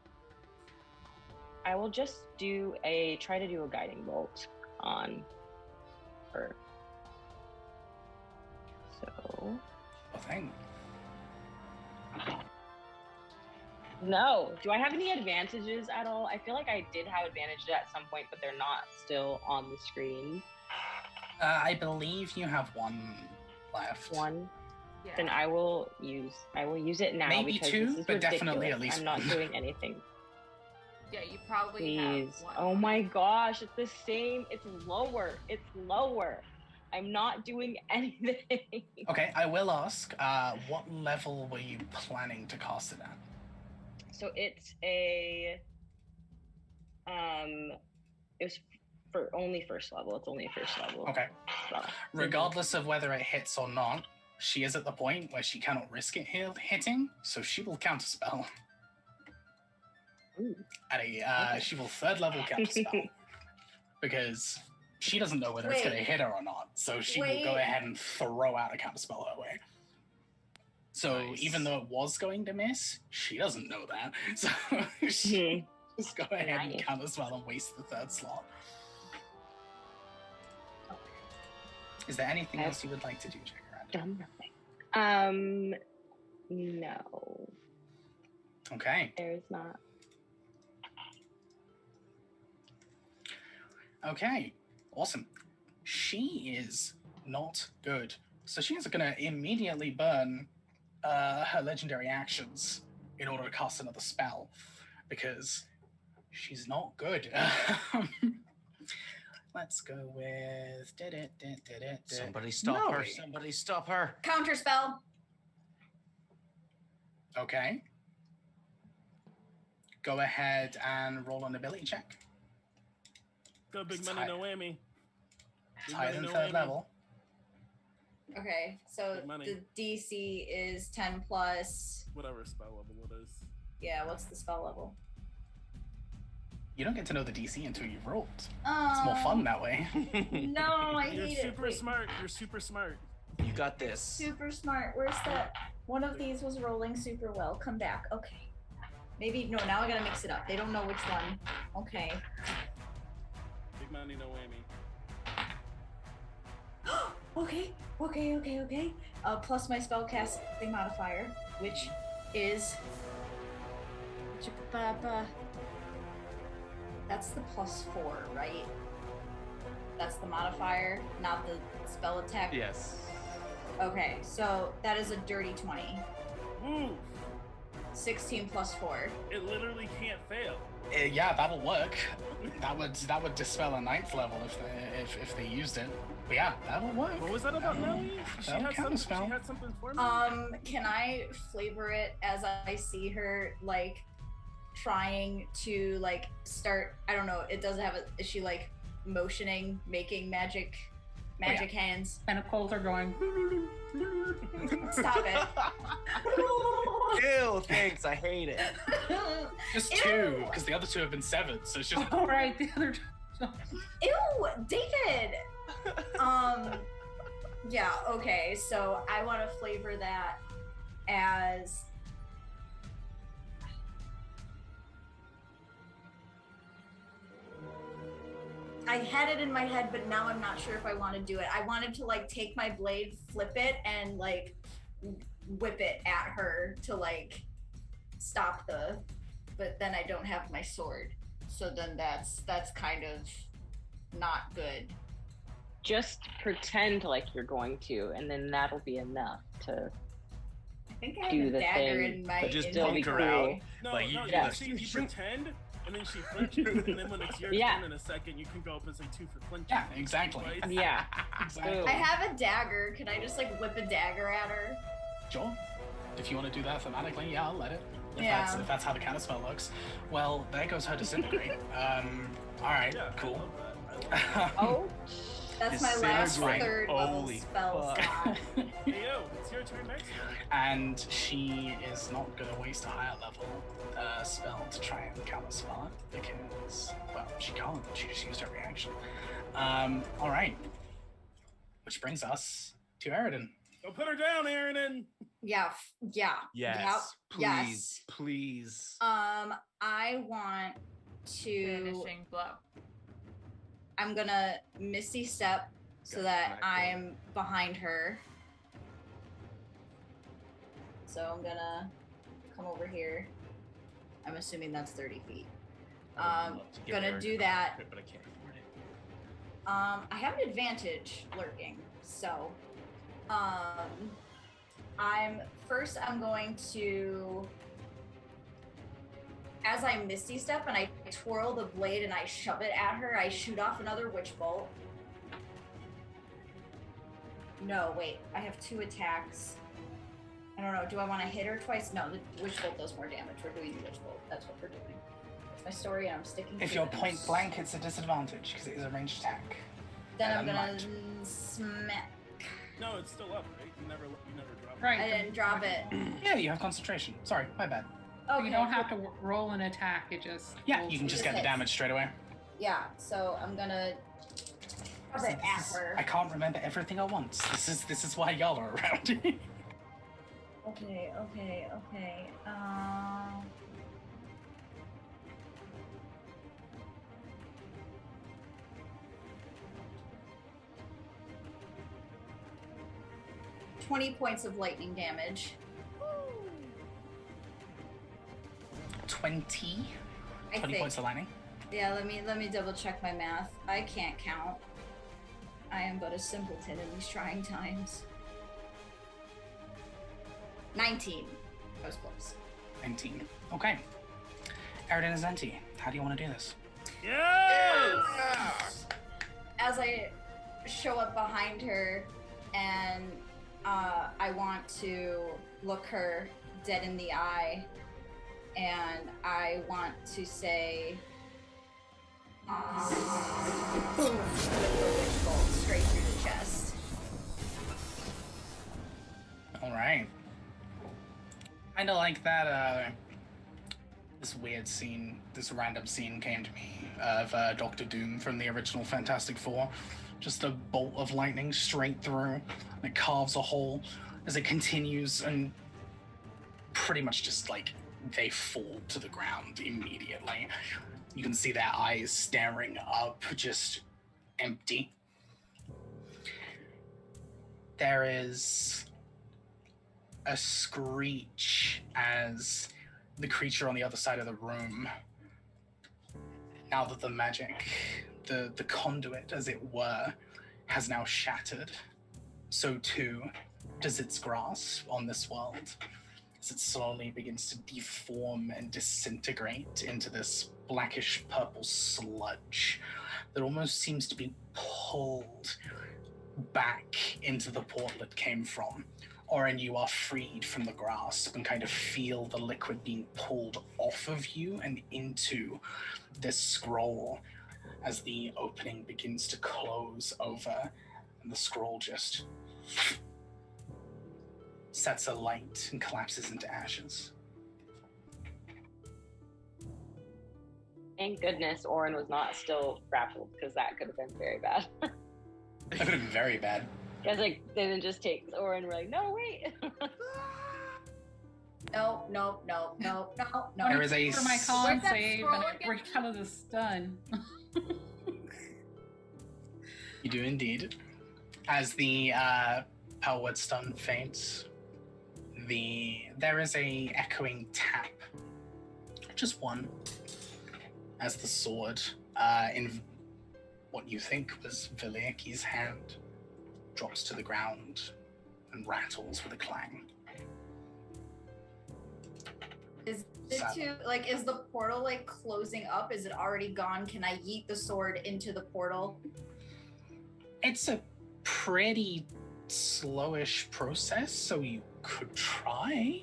just try to do a guiding bolt on her. So Oh, thing. no. Do I have any advantages at all? I feel like I did have advantages at some point, but they're not still on the screen. I believe you have one left. One. Yeah. Then I will use it now. Maybe because two, this is but definitely ridiculous. at least I'm not one. doing anything. Yeah, you probably Please. have one. Oh my gosh, it's the same. It's lower. I'm not doing anything. Okay, I will ask. What level were you planning to cast it at? So it's a it's for only first level. It's only a first level. Okay. So, Regardless of whether it hits or not, she is at the point where she cannot risk it hitting, so she will counterspell. Ooh. At a she will 3rd level counterspell because she doesn't know whether it's Wait. going to hit her or not. So she will Wait. go ahead and throw out a counterspell her way. So Nice. even though it was going to miss, she doesn't know that. So she Mhm. just go ahead and Nice. counterspell and waste the 3rd slot. Is there anything else you would like to do, Jacaranda? Done nothing. No, Okay. there's not. Okay, awesome. She is not good. So she's going to immediately burn her legendary actions in order to cast another spell because she's not good. Let's go with... Somebody stop her! Maui. Somebody stop her! Counterspell. Okay. Go ahead and roll an ability check. Go big It's money, high- no whammy. It's Big higher money, than no 3rd whammy. level. Okay, so Big money. the DC is 10 plus. Whatever spell level it is. Yeah, what's the spell level? You don't get to know the DC until you've rolled. Oh, It's more fun that way. No, I You're hate it. super Wait, smart. You're super smart. You got this. super smart. Where's that? One of these was rolling super well. Come back. Okay. Maybe no. Now I gotta mix it up. They don't know which one. Okay. Big money, no whammy. Okay. Plus my spellcasting modifier, which is That's the +4, right? That's the modifier, not the spell attack. Yes. Okay, so that is a dirty 20. Woo! 16 + 4. It literally can't fail. Yeah, that'll work. That would dispel a 9th level if they used it. But yeah, that'll work. What was that about Nelly? She that'll had counterspell. something for me. Can I flavor it as I see her like trying to like start? I don't know. It doesn't have a. Is she like motioning, making magic hands? Tentacles are going. Stop it. Ew, thanks. I hate it. Just Ew. 2, because the other 2 have been severed. So it's just All right, the other. Ew, David. Yeah. Okay. So I want to flavor that as. I had it in my head, but now I'm not sure if I want to do it. I wanted to like take my blade, flip it, and like whip it at her to like stop the. But then I don't have my sword, so then that's kind of not good. Just pretend like you're going to, and then that'll be enough to I think I do have a the dagger thing, in my. but just in still my be punk her cool. out. No, Like, no, yeah. you pretend, and then she flinches, and then when it's your Yeah. turn in a second, you can go up and say 2 for flinching. yeah, exactly. Right? Yeah. Exactly. Boom. I have a dagger. Can I just like whip a dagger at her? Sure. If you want to do that thematically, yeah, I'll let it. Yeah. If that's how the counterspell works. Well, there goes her disintegrate. All right, Yeah, cool. I love that. Oh, That's my last Disintegrate. third level Holy spell fuck. slot. Hey, yo, it's your turn next time. And she is not going to waste a higher level spell to try and counterspell it because, well, she can't. She just used her reaction. All right. Which brings us to Eridan. Go put her down, Aaron. Yeah. Yeah. Yes. Yep. Please. Yes. Please. I want to. Finishing blow. I'm gonna Misty Step so Okay, that nice. I'm behind her. So I'm gonna come over here. I'm assuming that's 30 feet. I would love to get Gonna Eridan do on that. it, but I can't afford it. I have an advantage lurking, so I'm going to, as I Misty Step and I twirl the blade and I shove it at her, I shoot off another Witch Bolt. No, wait, I have 2 attacks. I don't know, do I want to hit her twice? No, the Witch Bolt does more damage. We're doing the Witch Bolt. That's what we're doing. That's my story and I'm sticking If to you're it. point blank, it's a disadvantage because it is a ranged attack. Then I'm and gonna might. smack. No, it's still up, right? You never drop it. Right. I didn't drop it. Yeah, you have concentration. Sorry, my bad. Okay. You don't have to roll an attack. It just. Yeah, rolls you can just Just get the hits. damage straight away. Yeah, so I'm gonna shove it at her. I can't remember everything at once. This is why y'all are around. Okay. 20 points of lightning damage. 20 I think. points of lightning. Yeah, let me double check my math. I can't count. I am but a simpleton in these trying times. 19. I was close. 19. Okay. Eridan is empty. How do you want to do this? Yes! As I show up behind her and I want to look her dead in the eye and I want to say boom, with the witch bolt straight through the chest. All right. Kind of like that. This weird scene, this random scene came to me of Doctor Doom from the original Fantastic Four. Just a bolt of lightning straight through. And it carves a hole as it continues, and pretty much just like they fall to the ground immediately. You can see their eyes staring up, just empty. There is a screech as the creature on the other side of the room, now that the magic, the conduit, as it were, has now shattered, so too does its grasp on this world, as it slowly begins to deform and disintegrate into this blackish purple sludge that almost seems to be pulled back into the portal it came from. Orin, you are freed from the grasp and kind of feel the liquid being pulled off of you and into this scroll as the opening begins to close over, and the scroll just sets alight and collapses into ashes. Thank goodness Orin was not still grappled, because that could have been very bad. That could have been very bad. Guys, like, they didn't just take Orin. We're like, no, wait. No. There is a for my con Where's that save scroll and I again? break out of the stun. You do indeed. As the powered stun faints, there is a echoing tap, just one, as the sword in what you think was Viliki's hand drops to the ground and rattles with a clang. Is it too, like, is the portal like closing up? Is it already gone? Can I yeet the sword into the portal? It's a pretty slowish process, so you could try.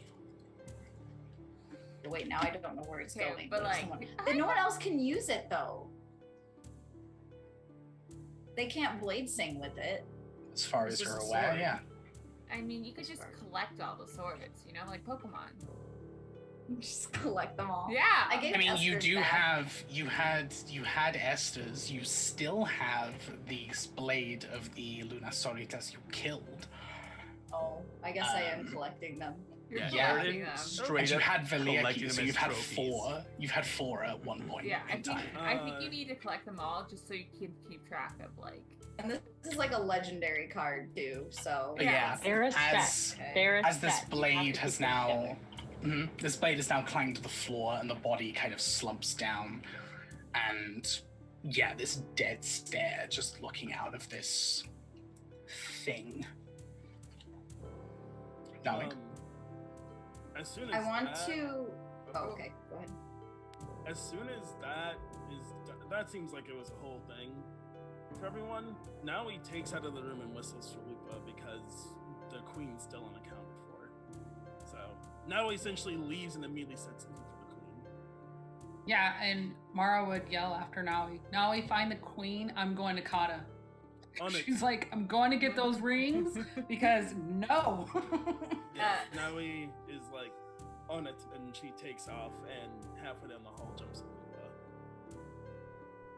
Wait, now I don't know where it's Okay, going. but, There's like, someone- Then no one else can use it though. They can't blade sing with it. As far It's as you're just a aware, sword. yeah. I mean, you could just collect all the swords, you know, like Pokemon. Just collect them all. Yeah. I gave I mean, you Esther's do back. have, you had Esther's, you still have the blade of the Lunasoritas you killed. Oh, I guess I am Um, collecting them. You're Yeah. collecting Arden them. straight And you up had collecting Viliaki, them so as you've had trophies. four. You've had four at one point Yeah, in time. I think you need to collect them all just so you can keep track of, like... And this is like a legendary card too, so Yeah. They're a As- set. Okay. They're a As this set. You have blade to has keep them now, together. this blade is now clanged to the floor, and the body kind of slumps down, and yeah, this dead stare just looking out of this thing. Darling. As soon as I want that- to. Oh, okay, go ahead. As soon as that that seems like it was a whole thing for everyone. Now he takes out of the room and whistles for Lupa because the queen's still unaccounted for. So now he essentially leaves and immediately sets in for the queen. Yeah, and Mara would yell after Naui, Naui, find the queen, I'm going to Kata. On it. She's like, I'm going to get those rings because no. Yeah, now he is like on it, and she takes off and halfway down the hall jumps at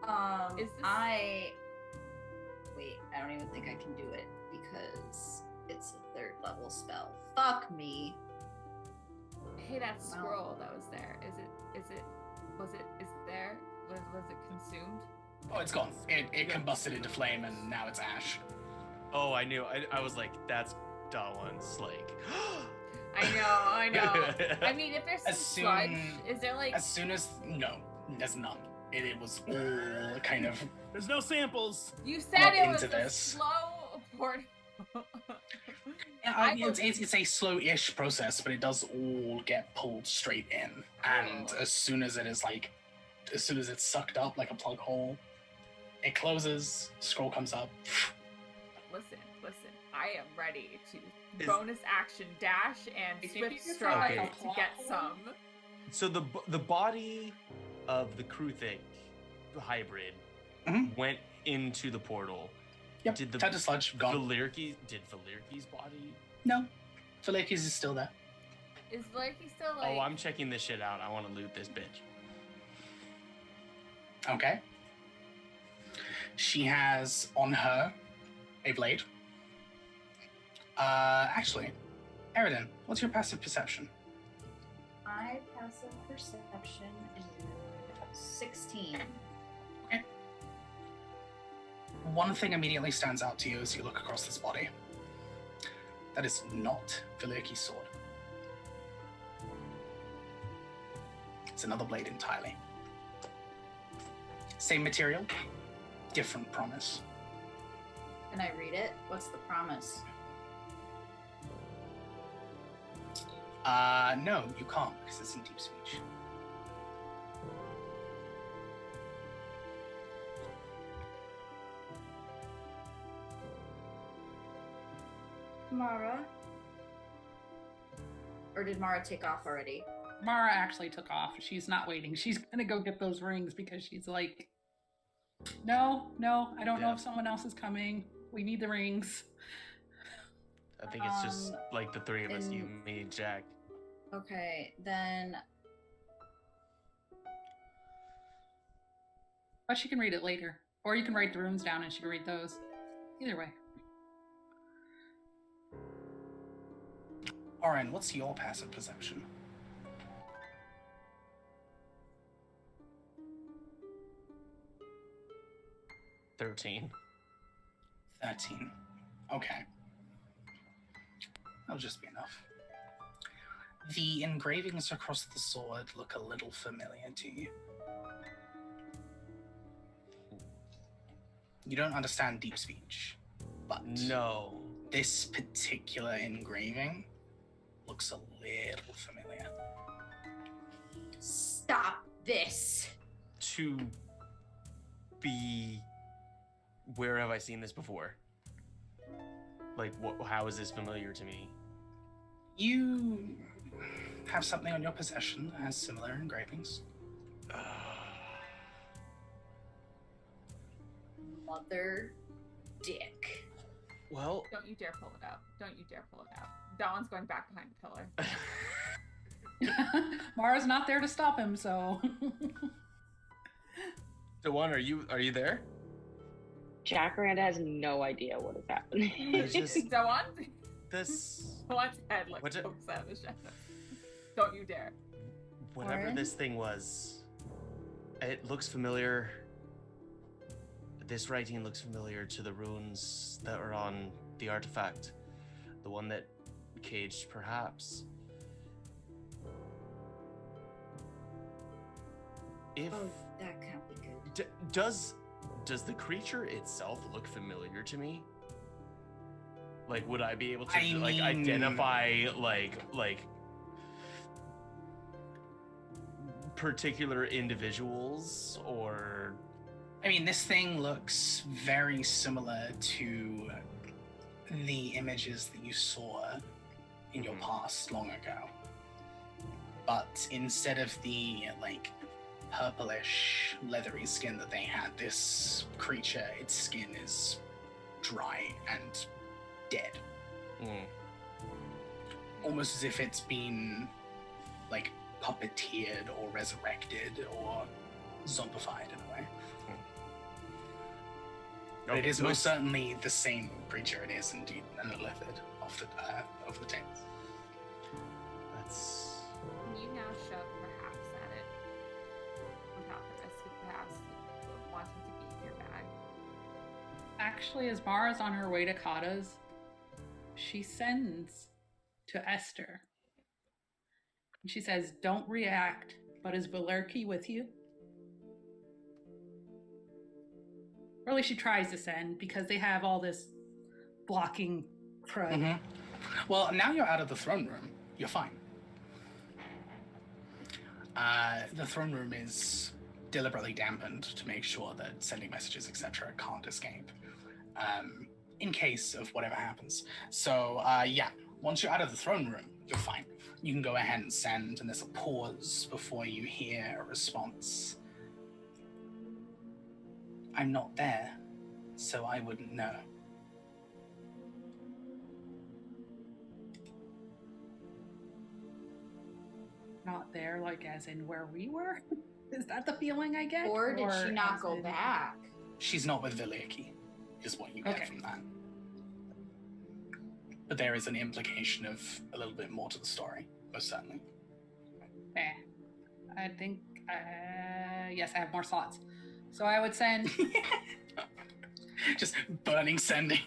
Lupa. Is this- Wait, I don't even think I can do it because it's a 3rd level spell. Fuck me. Hey, that scroll that was there, is it there? Was it consumed? Oh, it's gone. It combusted into flame, and now it's ash. Oh, I knew. I was like, that's Dawan's like. I know. I mean, if there's some As soon- sludge, is there like... As soon as no, there's none. It was all kind of. There's no samples. You said Not it was into a this. slow port. Yeah, it's a slow-ish process, but it does all get pulled straight in, and Oh. as soon as it's sucked up like a plug hole, it closes. Scroll comes up. Listen. I am ready to Is- bonus action dash and If swift you could stride find to get some. So the body of the Kruthik hybrid Mhm. went into the portal. Yep. Did the Ted to sludge gone. Valyrki's body? No, Valakis is still there. Is Larky still like? Oh, I'm checking this shit out. I want to loot this bitch. Okay. She has on her a blade. Actually, Eridan, what's your passive perception? My passive perception is 16. One thing immediately stands out to you as you look across this body. That is not Valyrki's sword. It's another blade entirely. Same material, different promise. Can I read it? What's the promise? No, you can't because it's in deep speech. Mara? Or did Mara take off already? Mara actually took off. She's not waiting. She's gonna go get those rings because she's like, no, I don't know if someone else is coming. We need the rings. I think it's just like the three of us, you, me, Jack. Okay, then. But she can read it later. Or you can write the runes down and she can read those. Either way. Oren, what's your passive perception? $13. 13. Okay. That'll just be enough. The engravings across the sword look a little familiar to you. You don't understand deep speech, but No. this particular engraving looks a little familiar. Stop this. To be... Where have I seen this before? Like, how is this familiar to me? You have something on your possession that has similar engravings. Mother dick. Well... Don't you dare pull it out. Don't you dare pull it out. Dawn's going back behind the pillar. Mara's not there to stop him, so... Dewan, are you there? Jack Miranda has no idea what is happening. It's just... Dawn? This... Dawn's head like What's it? pokes out of the shadows. Don't you dare. Whatever Oren? this thing was, it looks familiar. This writing looks familiar to the runes that are on the artifact. The one that caged, perhaps. If Oh, that can't be good. does the creature itself look familiar to me? Like, would I be able to I mean- identify like particular individuals, or? I mean, this thing looks very similar to the images that you saw in your past long ago. But instead of the, like, purplish, leathery skin that they had, this creature, its skin is dry and dead. Almost as if it's been, like, puppeteered or resurrected or zombified in a way. But it is most certainly the same creature. It is indeed an illithid of the tails. That's... Can you now shove perhaps at it? Without the risk of perhaps wanting to be in your bag. Actually, as Mara's on her way to Kata's, she sends to Esther. And she says, don't react, but is Valerki with you? Really, she tries to send because they have all this blocking crud. Mm-hmm. Well, now you're out of the throne room. You're fine. The throne room is deliberately dampened to make sure that sending messages, etc., can't escape. In case of whatever happens. So, yeah, once you're out of the throne room, you're fine. You can go ahead and send, and there's a pause before you hear a response. I'm not there, so I wouldn't know. Not there, like as in where we were? Is that the feeling I get? Or did she not as go in- back? She's not with Valerki, is what you get Okay. from that. But there is an implication of a little bit more to the story, most certainly. I think, yes, I have more slots. So I would send. Just burning sending.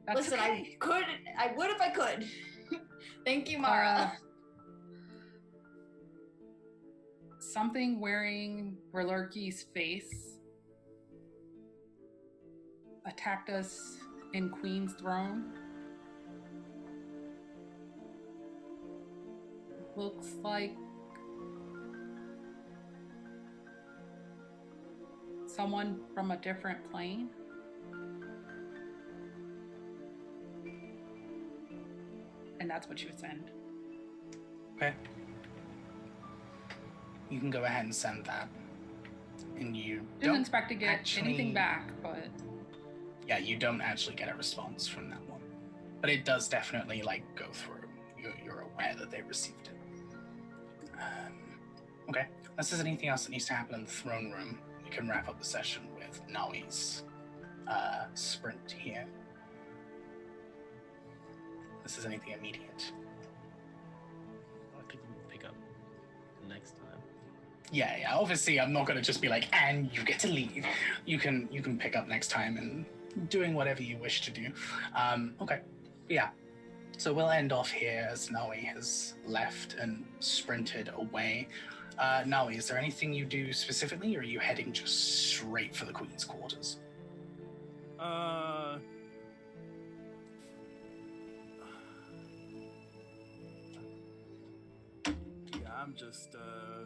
That's Listen, okay. I would if I could. Thank you, Mara. something wearing Relurki's face attacked us in Queen's Throne. Looks like someone from a different plane. And that's what you would send. Okay. You can go ahead and send that. And you Didn't don't expect to get anything back, but yeah, you don't actually get a response from that one. But it does definitely, like, go through. You're aware that they received it. Okay. Unless there's anything else that needs to happen in the throne room, we can wrap up the session with Nawi's sprint here. This is anything immediate. I think we can pick up next time. Yeah. Obviously, I'm not going to just be like, and you get to leave. You can pick up next time and doing whatever you wish to do. Okay. Yeah. So we'll end off here as Nawi has left and sprinted away. Nawi, is there anything you do specifically, or are you heading just straight for the Queen's quarters? Yeah, I'm just a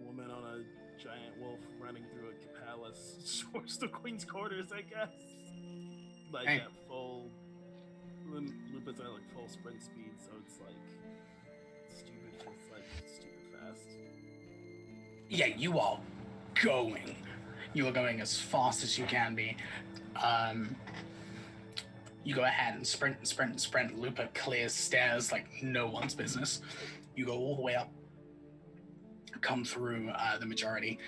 woman on a giant wolf running through a palace towards the Queen's quarters, I guess. Like Hey. at full. Lupus are like full sprint speed, so it's like stupid fast. Yeah, you are going. You are going as fast as you can be. You go ahead and sprint. Lupa clears stairs like no one's business. You go all the way up, come through the majority.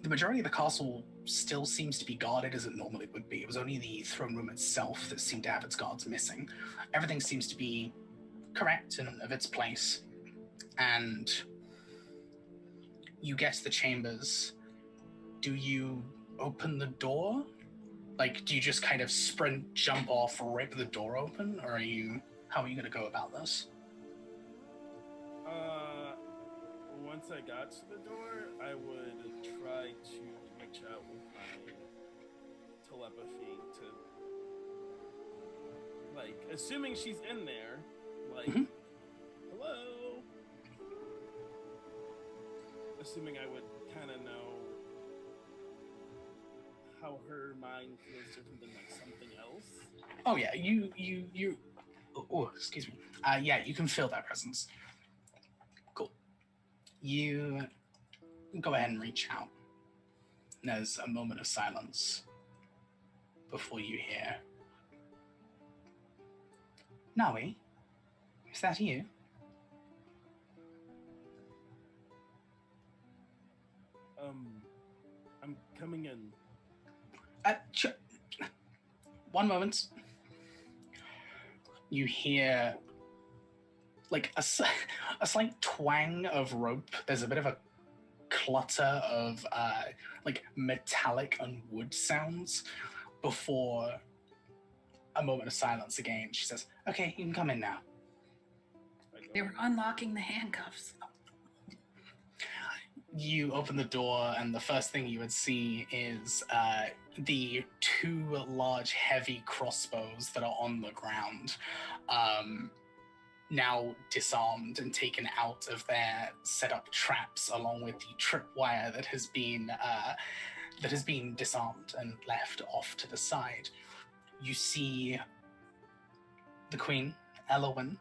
The majority of the castle still seems to be guarded as it normally would be. It was only the throne room itself that seemed to have its guards missing. Everything seems to be correct and of its place. And you get to the chambers. Do you open the door? Like, do you just kind of sprint, jump off, rip the door open? Or how are you going to go about this? Once I got to the door, I would try to reach out with my telepathy to, like, assuming she's in there, like, hello? Assuming I would kind of know how her mind feels different than, like, something else. Oh, yeah, oh, excuse me. Yeah, you can feel that presence. Cool. You go ahead and reach out. And there's a moment of silence before you hear, Nawi, is that you? I'm coming in. One moment. You hear like a slight twang of rope. There's a bit of a clutter of like metallic and wood sounds before a moment of silence again. She says, okay, you can come in now. They were unlocking the handcuffs. You open the door, and the first thing you would see is the two large, heavy crossbows that are on the ground, now disarmed and taken out of their set-up traps, along with the tripwire that has been disarmed and left off to the side. You see the Queen, Elowyn,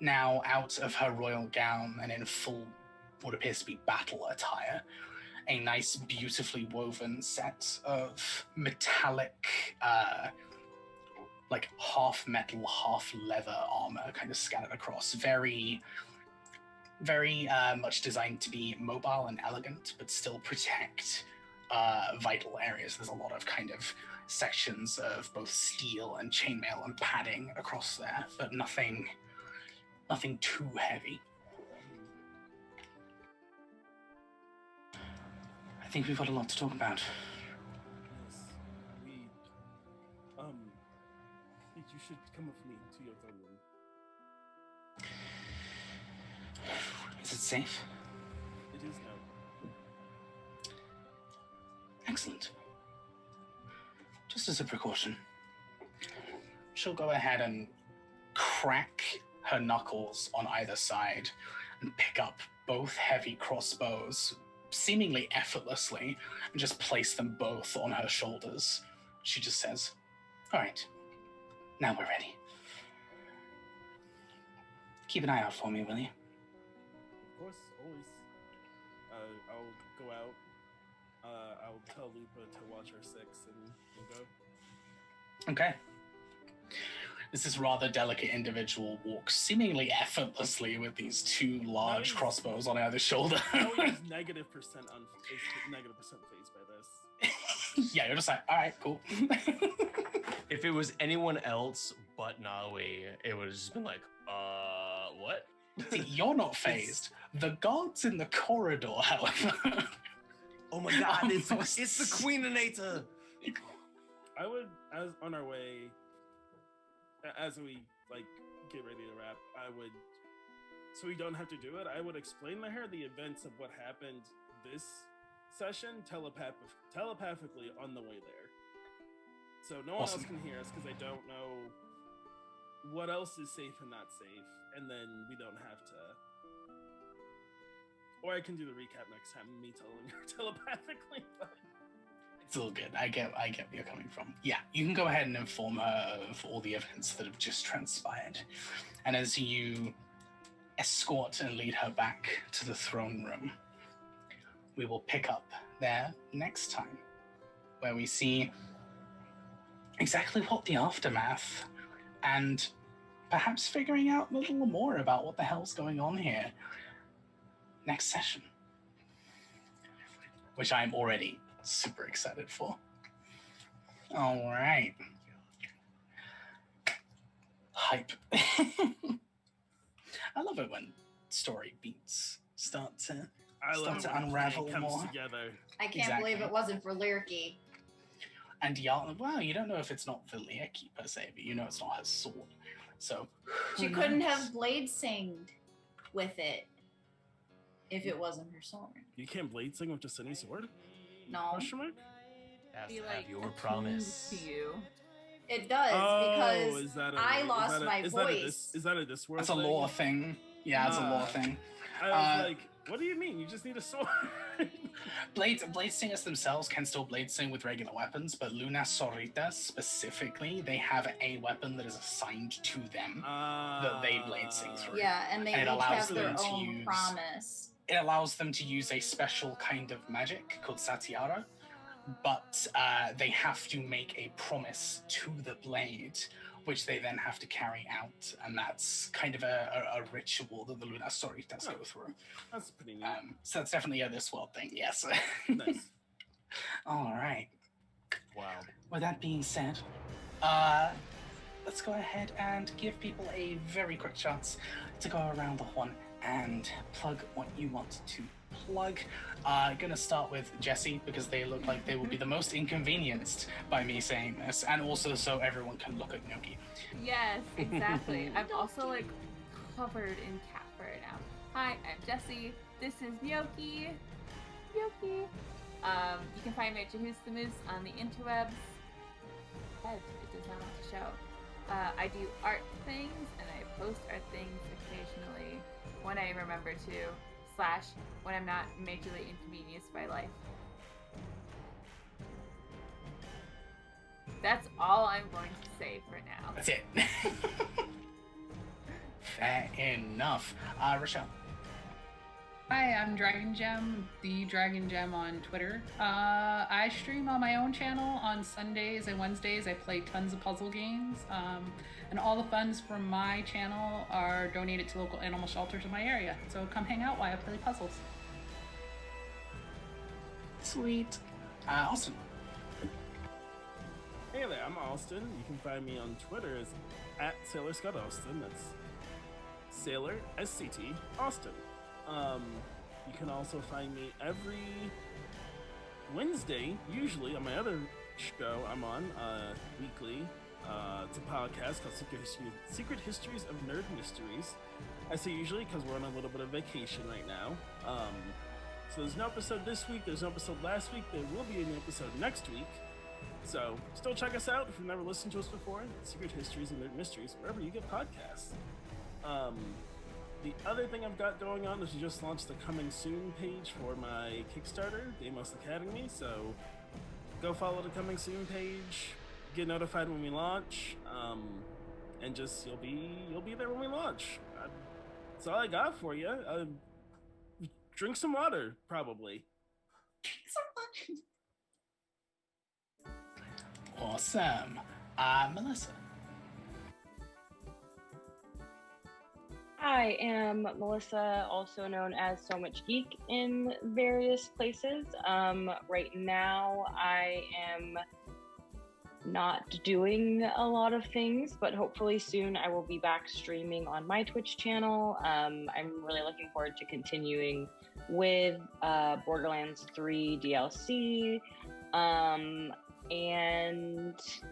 now out of her royal gown and in full what appears to be battle attire, a nice, beautifully woven set of metallic, like half metal, half leather armor kind of scattered across. Very, very much designed to be mobile and elegant, but still protect vital areas. There's a lot of kind of sections of both steel and chainmail and padding across there, but nothing too heavy. I think we've got a lot to talk about. Yes, you should come with me to your throne room. Is it safe? Excellent. Just as a precaution, she'll go ahead and crack her knuckles on either side and pick up both heavy crossbows, seemingly effortlessly, and just place them both on her shoulders. She just says, "All right, now we're ready. Keep an eye out for me, will you?" Of course, always. I'll go out. I'll tell Lupa to watch our six and go. Okay. This is rather delicate individual walks seemingly effortlessly with these two large crossbows on either shoulder. Now he's negative percent phased by this. Yeah, you're just like, all right, cool. If it was anyone else but Nawe, it would have just been like, what? See, you're not phased. The guards in the corridor, however. Oh my god, it's the Queeninator! I would, as on our way, as we get ready to wrap, so we don't have to do it, I would explain to her the events of what happened this session telepathically on the way there. So no one else can hear us because I don't know what else is safe and not safe, and then we don't have to. Or I can do the recap next time, me telling her telepathically. But it's all good. I get where you're coming from. Yeah, you can go ahead and inform her of all the events that have just transpired. And as you escort and lead her back to the throne room, we will pick up there next time, where we see exactly what the aftermath and perhaps figuring out a little more about what the hell's going on here next session, which I'm already super excited for. All right. Hype. I love it when story beats start to unravel more. Together. I can't believe it wasn't for Lyriki. And y'all, well, you don't know if it's not for Lyriki per se, but you know it's not her sword. So she couldn't have blade singed with it if it wasn't her sword. You can't blade sing with just any sword? No. Question mark? Has Be to like have your attuned promise. to you. It does because I lost my voice. Is that a Discworld That's a thing? lore thing. Yeah, it's a lore thing. I was like, what do you mean? You just need a sword? Blade singers themselves can still blade sing with regular weapons, but Luna Sorita specifically, they have a weapon that is assigned to them that they blade sing through. Yeah, and they it each allows have their them to own use- promise. It allows them to use a special kind of magic called Satyara, but they have to make a promise to the blade, which they then have to carry out, and that's kind of a ritual that the Luna Soritas go through. That's pretty neat. So that's definitely a this world thing, yes. Nice. All right. Wow. With that being said, let's go ahead and give people a very quick chance to go around the horn and plug what you want to plug. Gonna start with Jesse because they look like they will be the most inconvenienced by me saying this, and also so everyone can look at Gnocchi. Yes, exactly. I'm also covered in cat fur now. Hi, I'm Jessie. This is Gnocchi. Gnocchi. You can find me at Jahoos the Moose on the interwebs. It does not want to show. I do art things and I post art things occasionally when I remember to. / when I'm not majorly inconvenienced by life. That's all I'm going to say for now. That's it. Fair enough. Rochelle. Hi, I'm Dragon Gem, the Dragon Gem on Twitter. I stream on my own channel on Sundays and Wednesdays. I play tons of puzzle games, and all the funds from my channel are donated to local animal shelters in my area. So come hang out while I play puzzles. Sweet. Austin. Hey there, I'm Austin. You can find me on Twitter as @SailorScottAustin. That's Sailor SCT Austin. You can also find me every Wednesday, usually on my other show I'm on, weekly. It's a podcast called Secret Histories of Nerd Mysteries. I say usually because we're on a little bit of vacation right now. So there's no episode this week, there's no episode last week, there will be an episode next week. So still check us out if you've never listened to us before. Secret Histories and Mysteries, wherever you get podcasts. The other thing I've got going on is we just launched the coming soon page for my Kickstarter, Deimos Academy. So go follow the coming soon page, get notified when we launch, and just you'll be there when we launch. That's all I got for you. Drink some water, probably. Awesome. Melissa. I am Melissa, also known as So Much Geek in various places. Right now, I am not doing a lot of things, but hopefully soon I will be back streaming on my Twitch channel. I'm really looking forward to continuing with Borderlands 3 DLC. And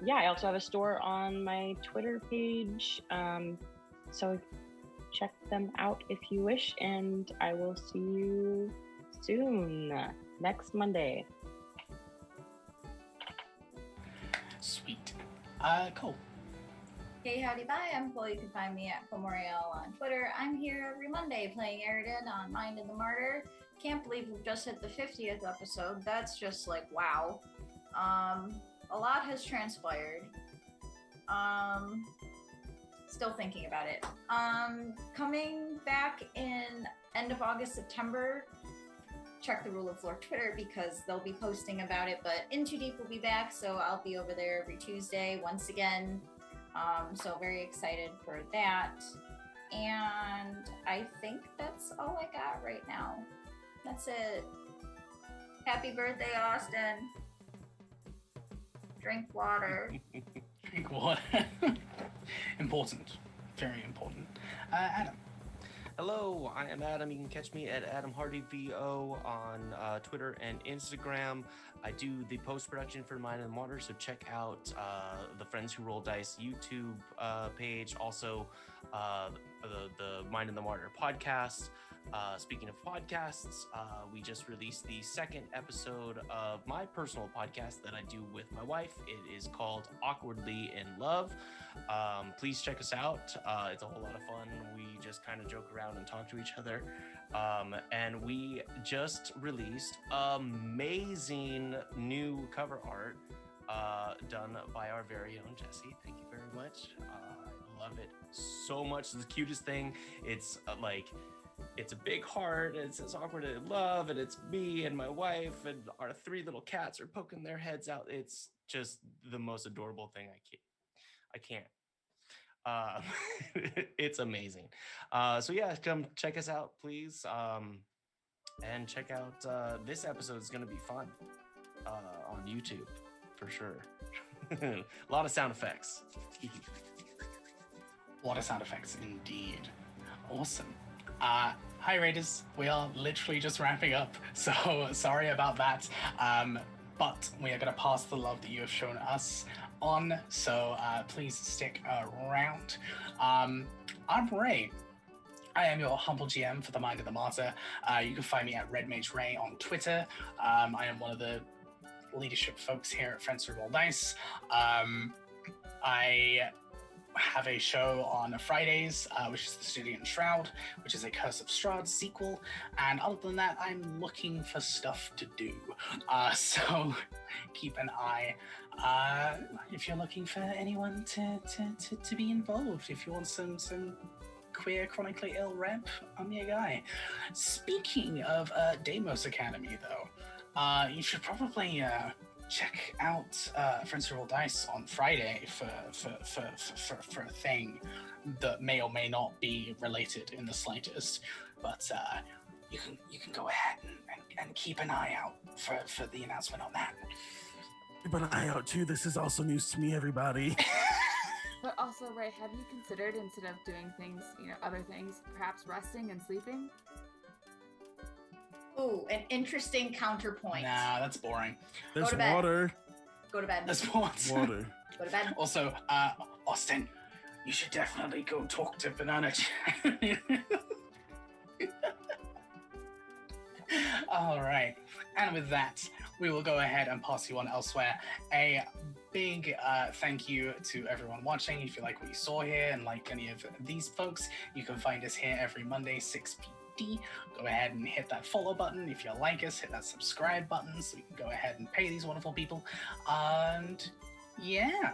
yeah, I also have a store on my Twitter page. So check them out if you wish, and I will see you soon, next Monday. Sweet. Cool. Hey, howdy, bye. I'm Chloe. You can find me at Comoriel on Twitter. I'm here every Monday playing Aridin on Mind and the Martyr. Can't believe we've just hit the 50th episode. That's just like, wow. A lot has transpired. Still thinking about it. Coming back in end of August, September. Check the Rule of Lore Twitter because they'll be posting about it, but In Too Deep will be back, so I'll be over there every Tuesday once again. So very excited for that. And I think that's all I got right now. That's it. Happy birthday, Austin. Drink water. Drink water. Important. Very important. Adam. Hello, I am Adam. You can catch me at AdamHardyVO on Twitter and Instagram. I do the post-production for Mind and the Martyr, so check out the Friends Who Roll Dice YouTube page. Also, the Mind and the Martyr podcast. Speaking of podcasts, we just released the second episode of my personal podcast that I do with my wife. It is called Awkwardly in Love. Please check us out. It's a whole lot of fun. We just kind of joke around and talk to each other. And we just released amazing new cover art done by our very own Jesse. Thank you very much. I love it so much. It's the cutest thing. It's it's a big heart, and it says Awkward in Love, and it's me and my wife, and our 3 little cats are poking their heads out. It's just the most adorable thing. I can't. It's amazing. So yeah, come check us out, please. And check out this episode is going to be fun on YouTube for sure. A lot of sound effects. A lot of sound effects indeed. Awesome. Hi Raiders, we are literally just wrapping up, so sorry about that, but we are going to pass the love that you have shown us on, so please stick around. I'm Ray. I am your humble GM for the Mind of the Martyr. You can find me at Red Mage Ray on Twitter. I am one of the leadership folks here at Friends Who Roll Dice. I have a show on Fridays, which is The Stygian Shroud, which is a Curse of Strahd sequel. And other than that, I'm looking for stuff to do. So keep an eye if you're looking for anyone to be involved. If you want some queer, chronically ill rep, I'm your guy. Speaking of Deimos Academy, though, you should probably check out Friends Who Roll Dice on Friday for a thing that may or may not be related in the slightest. But you can go ahead and keep an eye out for the announcement on that. Keep an eye out too. This is also news to me, everybody. But also, Ray, have you considered, instead of doing things, other things, perhaps resting and sleeping? Ooh, an interesting counterpoint. Nah, that's boring. There's Go to bed. water. Go to bed. That's what. Water. Go to bed. Also, Austin, you should definitely go talk to Banana Chan. All right. And with that, we will go ahead and pass you on elsewhere. A big thank you to everyone watching. If you like what you saw here and like any of these folks, you can find us here every Monday, 6 p.m. Go ahead and hit that follow button. If you like us, hit that subscribe button so we can go ahead and pay these wonderful people. And yeah.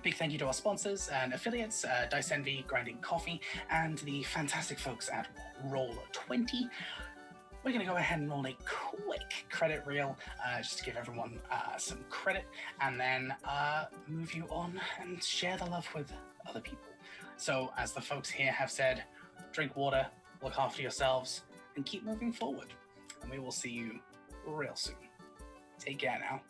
Big thank you to our sponsors and affiliates, Dice Envy, Grinding Coffee, and the fantastic folks at Roll20. We're going to go ahead and roll a quick credit reel just to give everyone some credit, and then move you on and share the love with other people. So, as the folks here have said, drink water, look after yourselves, and keep moving forward. And we will see you real soon. Take care now.